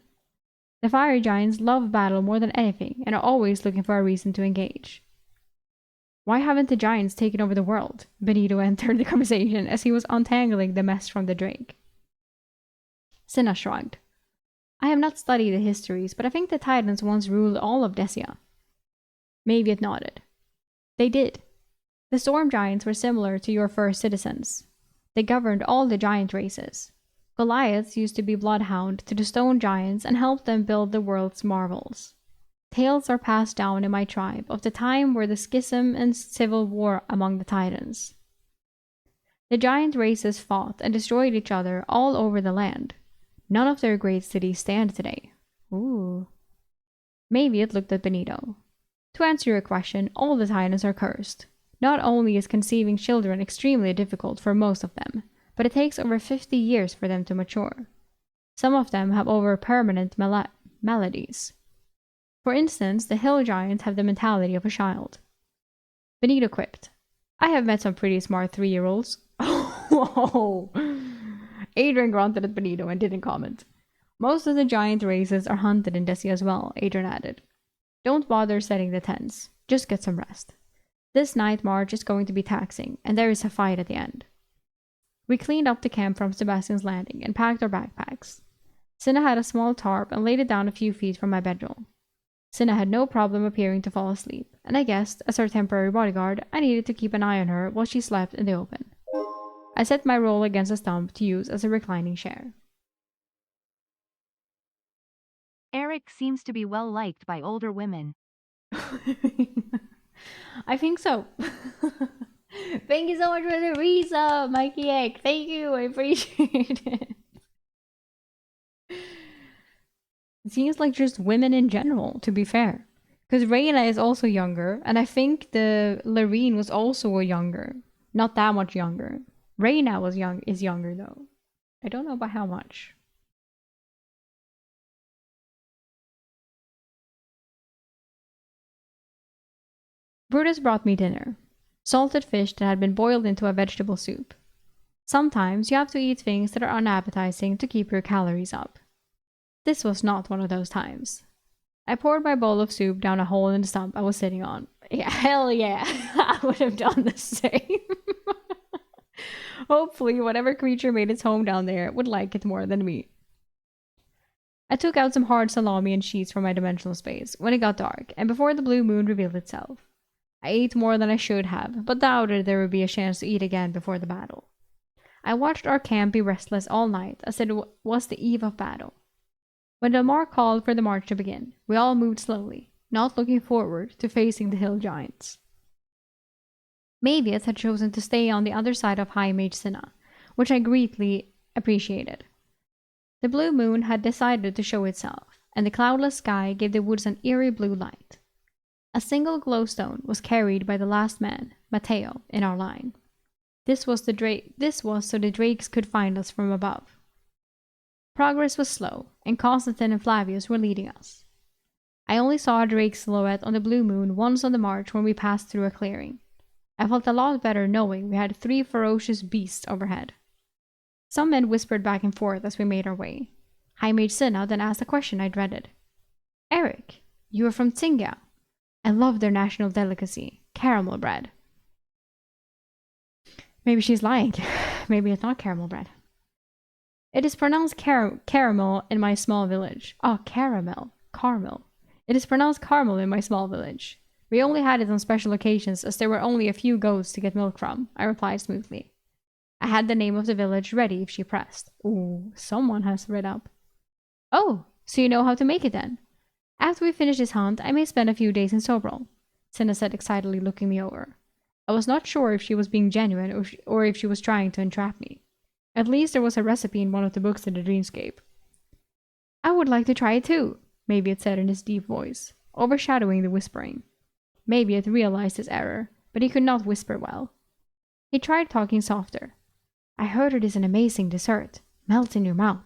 The fire giants love battle more than anything and are always looking for a reason to engage. Why haven't the giants taken over the world? Benito entered the conversation as he was untangling the mess from the drake. Cinna shrugged. I have not studied the histories, but I think the Titans once ruled all of Desia. Mavieth nodded. They did. The storm giants were similar to your first citizens. They governed all the giant races. Goliaths used to be bloodhound to the stone giants and helped them build the world's marvels. Tales are passed down in my tribe of the time where the schism and civil war among the Titans. The giant races fought and destroyed each other all over the land. None of their great cities stand today. Ooh. Mavieth looked at Benito. To answer your question, all the Titans are cursed. Not only is conceiving children extremely difficult for most of them, but it takes over 50 years for them to mature. Some of them have over permanent maladies. For instance, the hill giants have the mentality of a child. Benito quipped, I have met some pretty smart 3-year-olds. Oh, Adrian grunted at Benito and didn't comment. Most of the giant races are hunted in Desia as well, Adrian added. Don't bother setting the tents. Just get some rest. This night march is going to be taxing, and there is a fight at the end. We cleaned up the camp from Sebastian's landing and packed our backpacks. Cinna had a small tarp and laid it down a few feet from my bedroll. Cinna had no problem appearing to fall asleep, and I guessed, as her temporary bodyguard, I needed to keep an eye on her while she slept in the open. I set my roll against a stump to use as a reclining chair.
Eric seems to be well liked by older women.
I think so. Thank you so much for the resub, Mikey Egg. Thank you, I appreciate it. It seems like just women in general, to be fair. Because Reina is also younger, and I think the Lorene was also a younger. Not that much younger. Reina is younger though. I don't know by how much. Brutus brought me dinner. Salted fish that had been boiled into a vegetable soup. Sometimes you have to eat things that are unappetizing to keep your calories up. This was not one of those times. I poured my bowl of soup down a hole in the stump I was sitting on. Yeah, hell yeah, I would have done the same. Hopefully, whatever creature made its home down there would like it more than me. I took out some hard salami and cheese from my dimensional space when it got dark, and before the blue moon revealed itself. I ate more than I should have, but doubted there would be a chance to eat again before the battle. I watched our camp be restless all night as it was the eve of battle. When Delmar called for the march to begin, we all moved slowly, not looking forward to facing the hill giants. Mavieth had chosen to stay on the other side of High Mage Cinna, which I greatly appreciated. The blue moon had decided to show itself, and the cloudless sky gave the woods an eerie blue light. A single glowstone was carried by the last man, Matteo, in our line. This was so the drakes could find us from above. Progress was slow, and Constantine and Flavius were leading us. I only saw a drake silhouette on the blue moon once on the march when we passed through a clearing. I felt a lot better knowing we had 3 ferocious beasts overhead. Some men whispered back and forth as we made our way. High Mage Cinna then asked a question I dreaded. Eric, you are from Tsingao. I love their national delicacy, caramel bread. Maybe she's lying. Maybe it's not caramel bread. It is pronounced caramel in my small village. Oh, caramel. Caramel. It is pronounced caramel in my small village. We only had it on special occasions as there were only a few goats to get milk from, I replied smoothly. I had the name of the village ready if she pressed. Ooh, someone has read up. Oh, so you know how to make it then? After we finish this hunt, I may spend a few days in Sobral, Cinna said excitedly, looking me over. I was not sure if she was being genuine or if she was trying to entrap me. At least there was a recipe in one of the books in the dreamscape. I would like to try it too, Mavieth said in his deep voice, overshadowing the whispering. Mavieth realized his error, but he could not whisper well. He tried talking softer. I heard it is an amazing dessert. Melt in your mouth.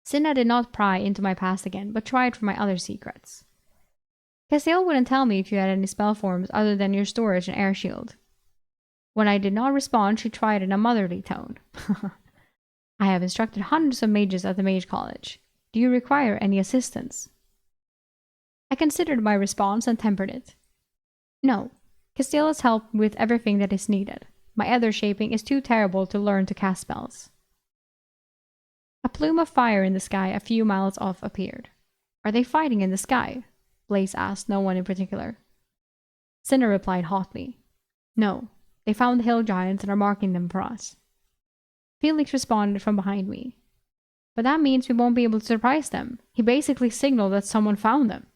Cinna did not pry into my past again, but tried for my other secrets. Castiel wouldn't tell me if you had any spell forms other than your storage and air shield. When I did not respond, she tried in a motherly tone. I have instructed hundreds of mages at the Mage College. Do you require any assistance? I considered my response and tempered it. No, Castiel has helped with everything that is needed. My other shaping is too terrible to learn to cast spells. A plume of fire in the sky a few miles off appeared. Are they fighting in the sky? Blaze asked no one in particular. Cinna replied hotly. No, they found the hill giants and are marking them for us. Felix responded from behind me. But that means we won't be able to surprise them. He basically signaled that someone found them.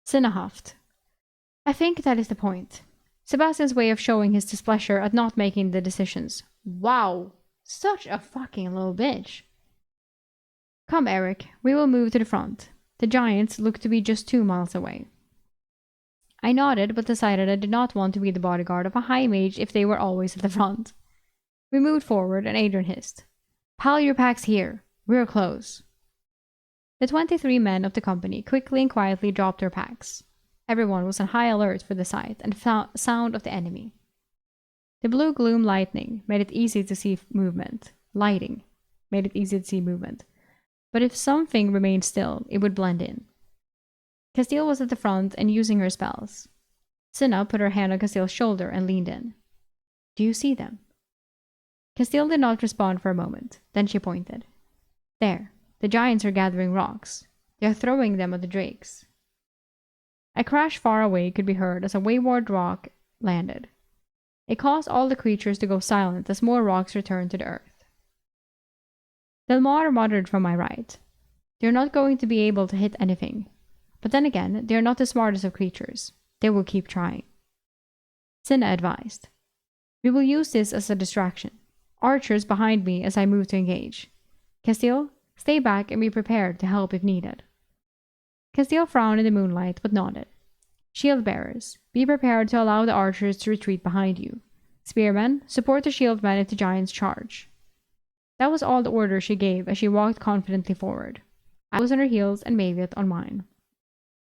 Cinna huffed. I think that is the point. Sebastian's way of showing his displeasure at not making the decisions. Wow, such a fucking little bitch. Come, Eric, we will move to the front. The giants look to be just 2 miles away. I nodded, but decided I did not want to be the bodyguard of a high mage if they were always at the front. We moved forward, and Adrian hissed. Pile your packs here. We're close. The 23 men of the company quickly and quietly dropped their packs. Everyone was on high alert for the sight and sound of the enemy. The blue gloom lightning made it easy to see movement. Lighting made it easy to see movement. But if something remained still, it would blend in. Castiel was at the front and using her spells. Cinna put her hand on Castiel's shoulder and leaned in. Do you see them? Castiel did not respond for a moment. Then she pointed. There, the giants are gathering rocks. They are throwing them at the drakes. A crash far away could be heard as a wayward rock landed. It caused all the creatures to go silent as more rocks returned to the earth. Delmar muttered from my right. They are not going to be able to hit anything. But then again, they are not the smartest of creatures. They will keep trying. Cinna advised. We will use this as a distraction. Archers behind me as I move to engage. Castiel, Stay back and be prepared to help if needed. Castile frowned in the moonlight but nodded. Shield bearers, be prepared to allow the archers to retreat behind you. Spearmen, support the shieldmen if the giants charge. That was all the order she gave as she walked confidently forward. I was on her heels and Mavieth on mine.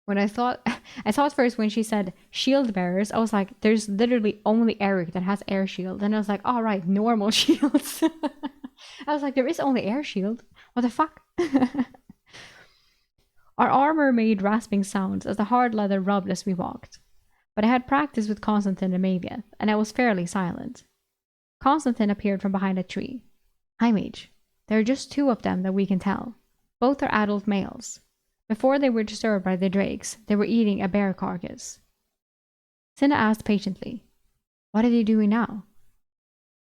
When I thought first when she said shield bearers, I was like, there's literally only Eric that has air shield. And I was like, all right, normal shields. I was like, there is only air shield. What the fuck? Our armor made rasping sounds as the hard leather rubbed as we walked. But I had practice with Constantine and Mavieth, and I was fairly silent. Constantine appeared from behind a tree. Hi, mage. There are just 2 of them that we can tell. Both are adult males. Before they were disturbed by the drakes, they were eating a bear carcass. Cinna asked patiently, what are they doing now?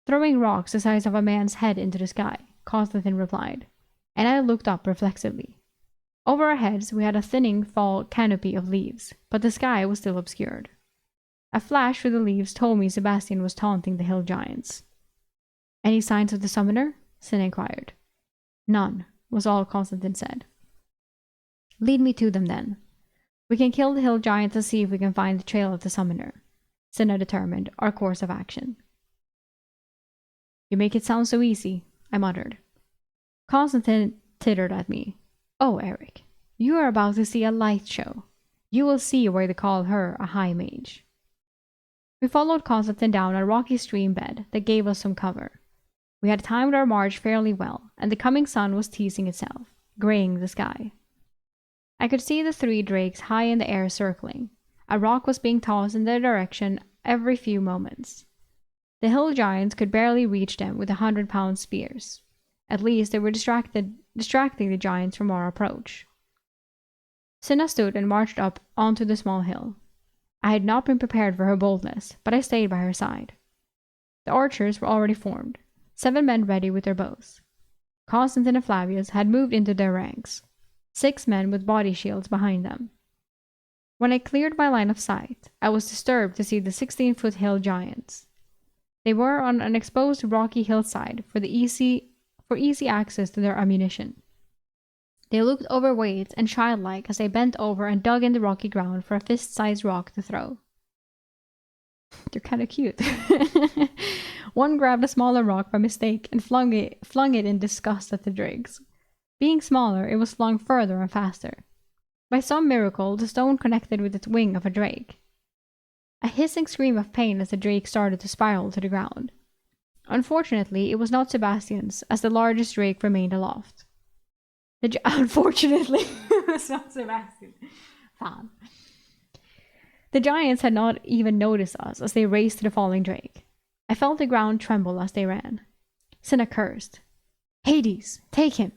Throwing rocks the size of a man's head into the sky, Constantine replied, and I looked up reflexively. Over our heads we had a thinning fall canopy of leaves, but the sky was still obscured. A flash through the leaves told me Sebastian was taunting the hill giants. Any signs of the summoner? Sin inquired. None, was all Constantine said. Lead me to them then. We can kill the hill giants and see if we can find the trail of the summoner. Cinna determined our course of action. You make it sound so easy, I muttered. Constantine tittered at me. Oh, Eric, you are about to see a light show. You will see why they call her a high mage. We followed Constantine down a rocky stream bed that gave us some cover. We had timed our march fairly well, and the coming sun was teasing itself, graying the sky. I could see the 3 drakes high in the air circling. A rock was being tossed in their direction every few moments. The hill giants could barely reach them with 100-pound spears. At least they were distracting the giants from our approach. Cinna stood and marched up onto the small hill. I had not been prepared for her boldness, but I stayed by her side. The archers were already formed, 7 men ready with their bows. Constantine and Flavius had moved into their ranks, 6 men with body shields behind them. When I cleared my line of sight, I was disturbed to see the 16-foot hill giants. They were on an exposed rocky hillside for easy access to their ammunition. They looked overweight and childlike as they bent over and dug in the rocky ground for a fist-sized rock to throw. They're kind of cute. One grabbed a smaller rock by mistake and flung it in disgust at the drakes. Being smaller, it was flung further and faster. By some miracle, the stone connected with the wing of a drake. A hissing scream of pain as the drake started to spiral to the ground. Unfortunately, it was not Sebastian's, as the largest drake remained aloft. Unfortunately, it was not Sebastian. Fan. The giants had not even noticed us as they raced to the falling drake. I felt the ground tremble as they ran. Cinna cursed. Hades, take him!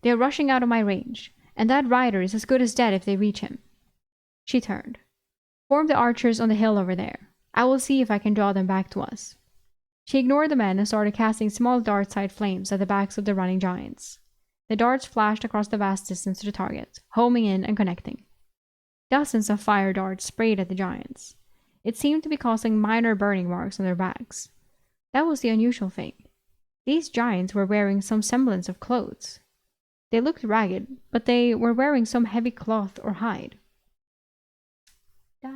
They are rushing out of my range, and that rider is as good as dead if they reach him. She turned. Form the archers on the hill over there. I will see if I can draw them back to us. She ignored the men and started casting small dart-sized flames at the backs of the running giants. The darts flashed across the vast distance to the target, homing in and connecting. Dozens of fire darts sprayed at the giants. It seemed to be causing minor burning marks on their backs. That was the unusual thing. These giants were wearing some semblance of clothes. They looked ragged, but they were wearing some heavy cloth or hide. Die.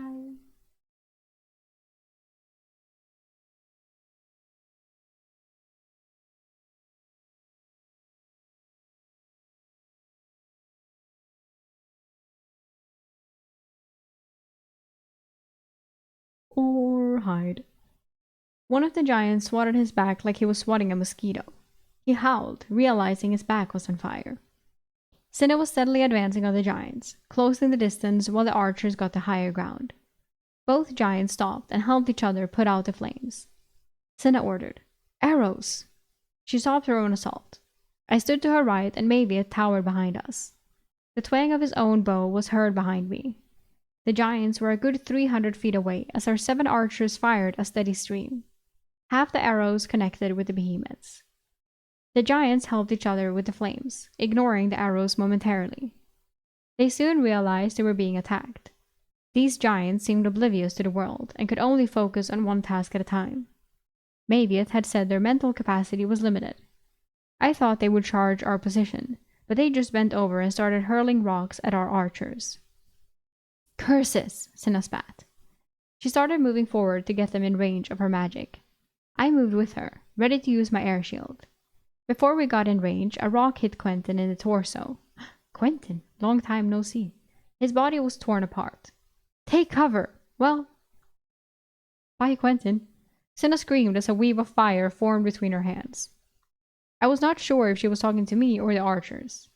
Or hide. One of the giants swatted his back like he was swatting a mosquito. He howled, realizing his back was on fire. Cinna was steadily advancing on the giants, closing the distance while the archers got to higher ground. Both giants stopped and helped each other put out the flames. Cinna ordered, Arrows! She stopped her own assault. I stood to her right and Mavieth towered behind us. The twang of his own bow was heard behind me. The giants were a good 300 feet away as our 7 archers fired a steady stream. Half the arrows connected with the behemoths. The giants helped each other with the flames, ignoring the arrows momentarily. They soon realized they were being attacked. These giants seemed oblivious to the world and could only focus on one task at a time. Mavieth had said their mental capacity was limited. I thought they would charge our position, but they just bent over and started hurling rocks at our archers. Curses, Cinna spat. She started moving forward to get them in range of her magic. I moved with her, ready to use my air shield. Before we got in range, a rock hit Quentin in the torso. Quentin, long time no see. His body was torn apart. Take cover! Well, bye, Quentin. Cinna screamed as a weave of fire formed between her hands. I was not sure if she was talking to me or the archers.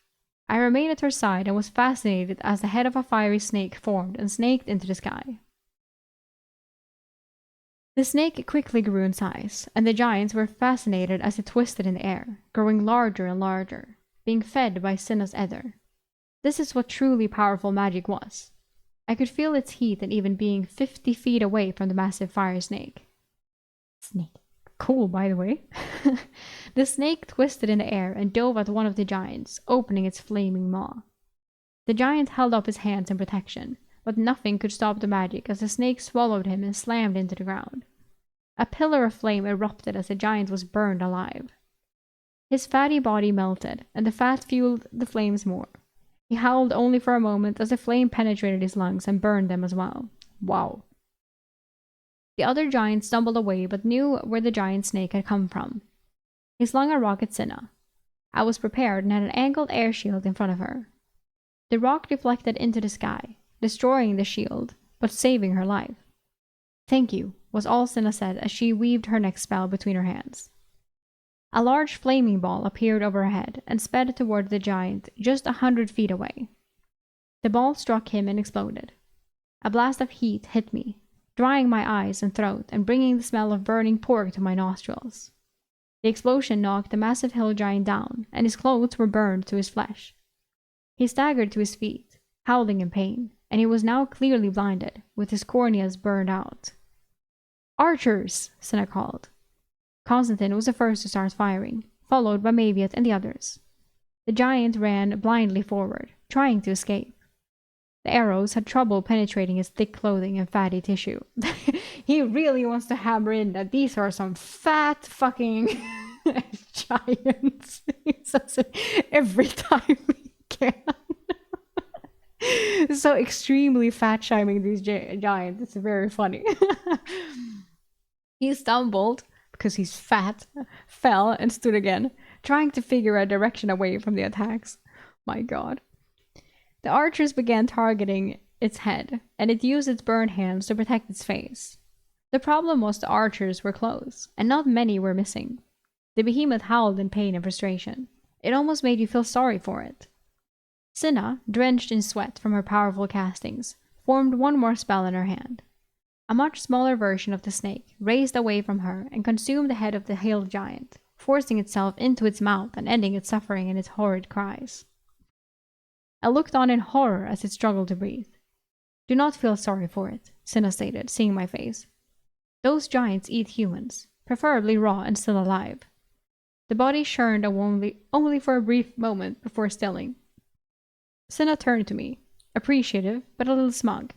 I remained at her side and was fascinated as the head of a fiery snake formed and snaked into the sky. The snake quickly grew in size, and the giants were fascinated as it twisted in the air, growing larger and larger, being fed by Cinna's ether. This is what truly powerful magic was. I could feel its heat and even being 50 feet away from the massive fire snake. Snake. Cool, by the way. The snake twisted in the air and dove at one of the giants, opening its flaming maw. The giant held up his hands in protection, but nothing could stop the magic as the snake swallowed him and slammed into the ground. A pillar of flame erupted as the giant was burned alive. His fatty body melted, and the fat fueled the flames more. He howled only for a moment as the flame penetrated his lungs and burned them as well. Wow. The other giant stumbled away but knew where the giant snake had come from. He slung a rock at Cinna. I was prepared and had an angled air shield in front of her. The rock deflected into the sky, destroying the shield, but saving her life. Thank you, was all Cinna said as she weaved her next spell between her hands. A large flaming ball appeared over her head and sped toward the giant just 100 feet away. The ball struck him and exploded. A blast of heat hit me, drying my eyes and throat and bringing the smell of burning pork to my nostrils. The explosion knocked the massive hill giant down, and his clothes were burned to his flesh. He staggered to his feet, howling in pain, and he was now clearly blinded, with his corneas burned out. Archers! Cinna called. Constantine was the first to start firing, followed by Mavieth and the others. The giant ran blindly forward, trying to escape. The arrows had trouble penetrating his thick clothing and fatty tissue. He really wants to hammer in that these are some fat fucking giants. He says it every time he can. So extremely fat shaming these giants. It's very funny. He stumbled, because he's fat, fell and stood again, trying to figure a direction away from the attacks. My god. The archers began targeting its head, and it used its burned hands to protect its face. The problem was the archers were close, and not many were missing. The behemoth howled in pain and frustration. It almost made you feel sorry for it. Cinna, drenched in sweat from her powerful castings, formed one more spell in her hand. A much smaller version of the snake raised away from her and consumed the head of the hill giant, forcing itself into its mouth and ending its suffering in its horrid cries. I looked on in horror as it struggled to breathe. Do not feel sorry for it, Cinna stated, seeing my face. Those giants eat humans, preferably raw and still alive. The body churned only for a brief moment before stilling. Cinna turned to me, appreciative but a little smug.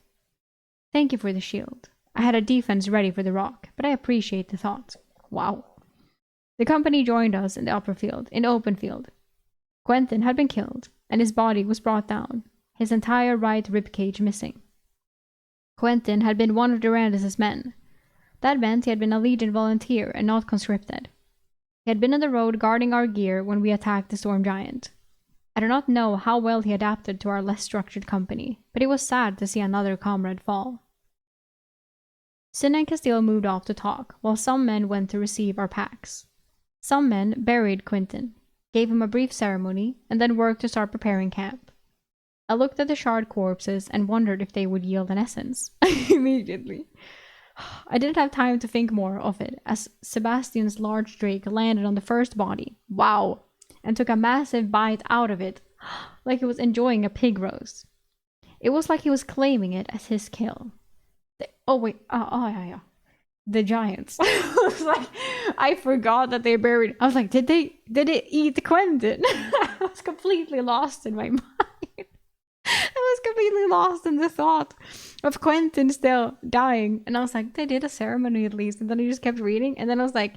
Thank you for the shield. I had a defense ready for the rock, but I appreciate the thought. Wow. The company joined us in the open field. Quentin had been killed, and his body was brought down, his entire right ribcage missing. Quentin had been one of Durandus's men. That meant he had been a Legion volunteer and not conscripted. He had been on the road guarding our gear when we attacked the storm giant. I do not know how well he adapted to our less structured company, but it was sad to see another comrade fall. Cinna and Castile moved off to talk, while some men went to receive our packs. Some men buried Quentin, gave him a brief ceremony, and then worked to start preparing camp. I looked at the charred corpses and wondered if they would yield an essence. Immediately. I didn't have time to think more of it, as Sebastian's large drake landed on the first body. Wow! And took a massive bite out of it, like he was enjoying a pig roast. It was like he was claiming it as his kill. Yeah. The giants. I forgot that they buried. I was like, did it eat Quentin? I was completely lost in my mind. I was completely lost in the thought of Quentin still dying. And I was like, they did a ceremony at least. And then I just kept reading. And then I was like,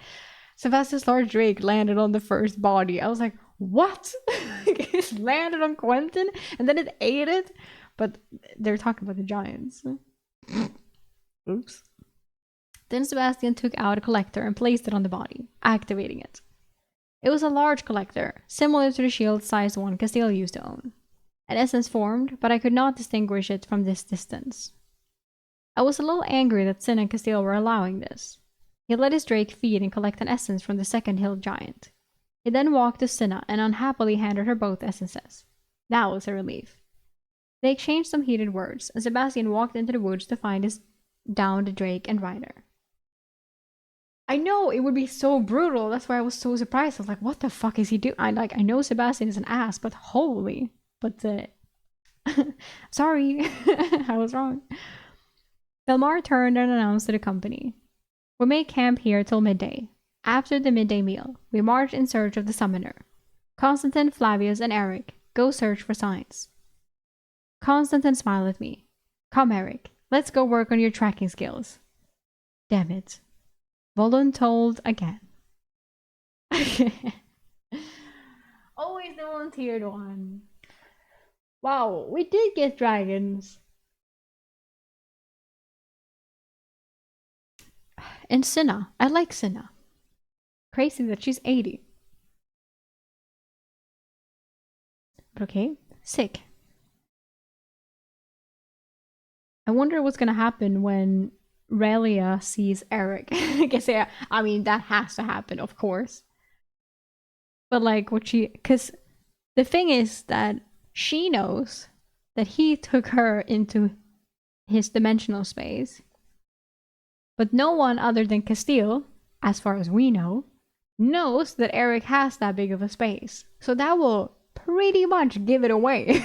Sebastian's large drake landed on the first body. I was like, what? It landed on Quentin and then it ate it? But they're talking about the giants. Oops. Then Sebastian took out a collector and placed it on the body, activating it. It was a large collector, similar to the shield-sized one Castile used to own. An essence formed, but I could not distinguish it from this distance. I was a little angry that Sin and Castile were allowing this. He let his Drake feed and collect an essence from the second hill giant. He then walked to Cinna and unhappily handed her both essences. That was a relief. They exchanged some heated words, and Sebastian walked into the woods to find his downed Drake and rider. I know it would be so brutal. That's why I was so surprised. I was like, what the fuck is he doing? I know Sebastian is an ass, but holy. But, sorry. I was wrong. Belmar turned and announced to the company. We may camp here till midday. After the midday meal, we march in search of the summoner. Constantine, Flavius, and Eric, go search for signs. Constantine smiled at me. Come, Eric. Let's go work on your tracking skills. Damn it. Voluntold again. Always the volunteered one. Wow, we did get dragons. And Cinna. I like Cinna. Crazy that she's 80. But okay. Sick. I wonder what's gonna happen when Relia sees Eric. I guess, yeah, I mean, that has to happen, of course. But like, because the thing is that she knows that he took her into his dimensional space. But no one other than Castile, as far as we know, knows that Eric has that big of a space. So that will pretty much give it away.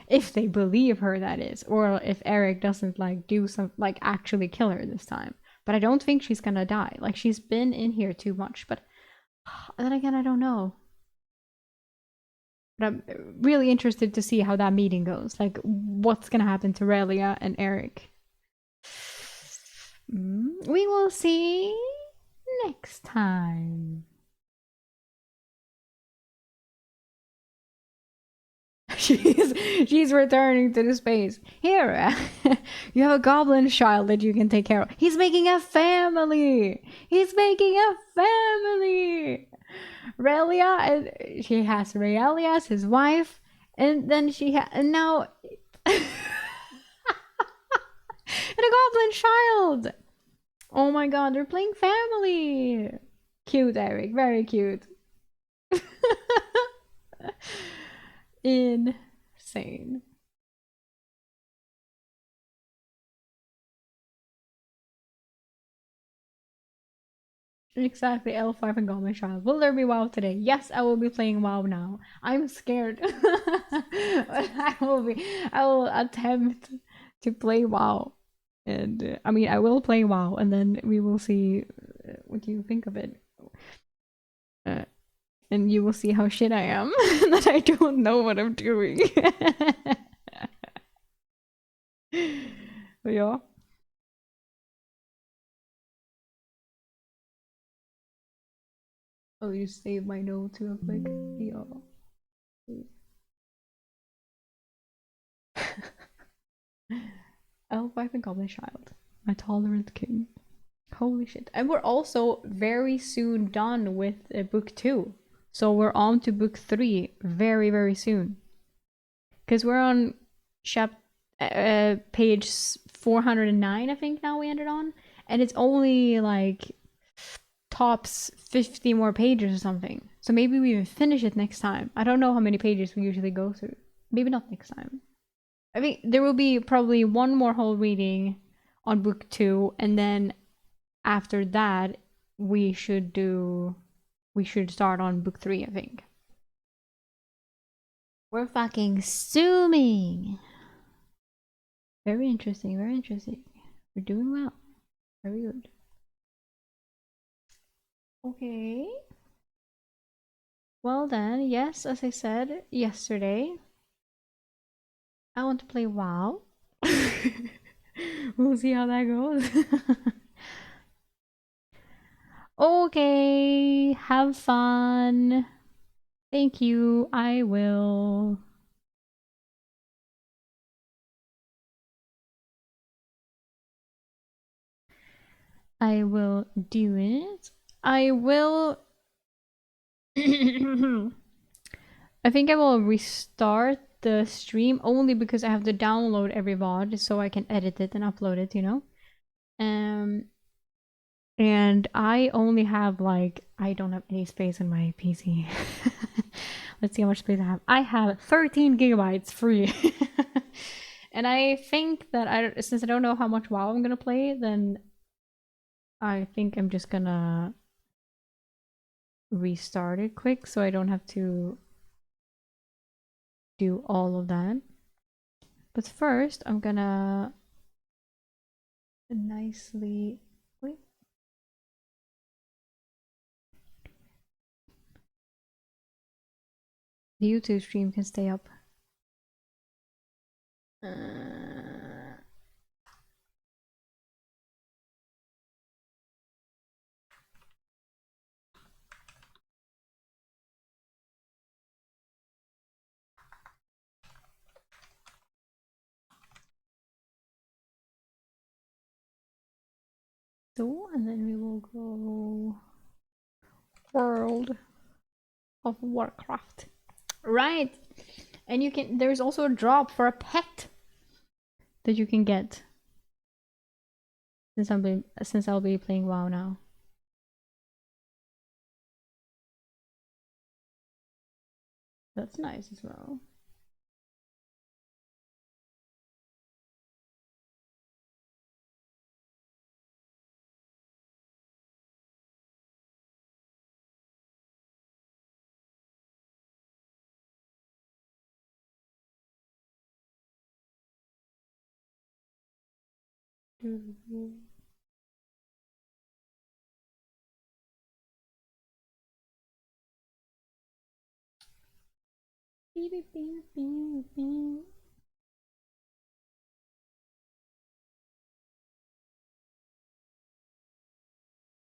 If they believe her, that is. Or if Eric doesn't do some, actually kill her this time. But I don't think she's gonna die. She's been in here too much. But then again, I don't know. But I'm really interested to see how that meeting goes. What's gonna happen to Relia and Eric. We will see next time. She's returning to the space. Here, you have a goblin child that you can take care of. He's making a family. He's making a family. Relia, and she has Relia as his wife, and then and now and a goblin child. Oh my god, they're playing family. Cute, Eric. Very cute. Insane. Exactly, L5 and Goblin Child. Will there be WoW today? Yes, I will be playing WoW now. I'm scared. But I will attempt to play WoW. And I mean, I will play WoW, and then we will see what you think of it. And you will see how shit I am. That I don't know what I'm doing. Ja. Oh, you saved my notes real quick. Yeah. L5 and Goblin Child. My tolerant king. Holy shit. And we're also very soon done with book 2. So we're on to book 3 very, very soon. Because we're on page 409, I think now we ended on. And it's only tops 50 more pages or something. So maybe we even finish it next time. I don't know how many pages we usually go through. Maybe not next time. I think there will be probably one more whole reading on book 2, and then after that we should start on book 3, I think. We're fucking zooming. Very interesting, very interesting. We're doing well. Very good. Okay. Well then, yes, as I said yesterday, I want to play WoW. We'll see how that goes. Okay, have fun. Thank you. I will. I will do it. I will. I think I will restart the stream only because I have to download every VOD so I can edit it and upload it, you know? Um, and I only have like, I don't have any space in my PC. Let's see how much space I have. I have 13 gigabytes free. And I think that since I don't know how much WoW I'm gonna play, then I think I'm just gonna restart it quick so I don't have to do all of that. But first, I'm gonna nicely. Wait. The YouTube stream can stay up. So, and then we will go World of Warcraft. Right. And you can. There's also a drop for a pet that you can get. Since I'll be playing WoW now. That's nice as well.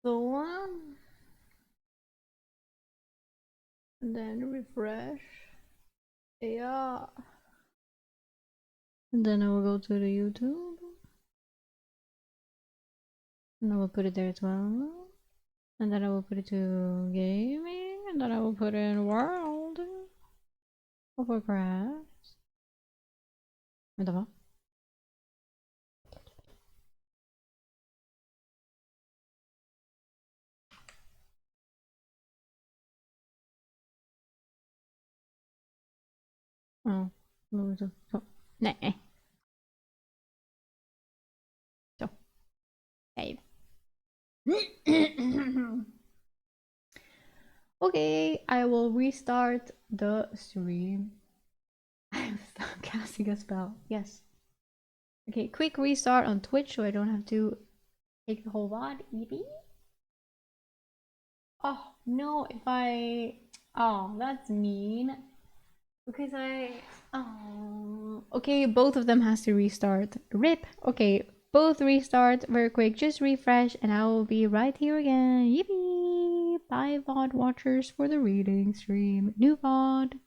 So, and then refresh. Yeah. And then I will go to the YouTube. And I will put it there as well. And then I will put it to gaming. And then I will put in World of Warcraft. Vänta, va? Ja. Så. Nej. Så. Save. Okay, I will restart the stream. I'm stuck casting a spell. Yes. Okay, quick restart on Twitch so I don't have to take the whole VOD. Eepy. Oh, no, if I... Oh, that's mean. Because I... Oh... Okay, both of them has to restart. RIP. Okay, both restart very quick. Just refresh and I will be right here again. Yippee! Bye, VOD watchers, for the reading stream. New VOD.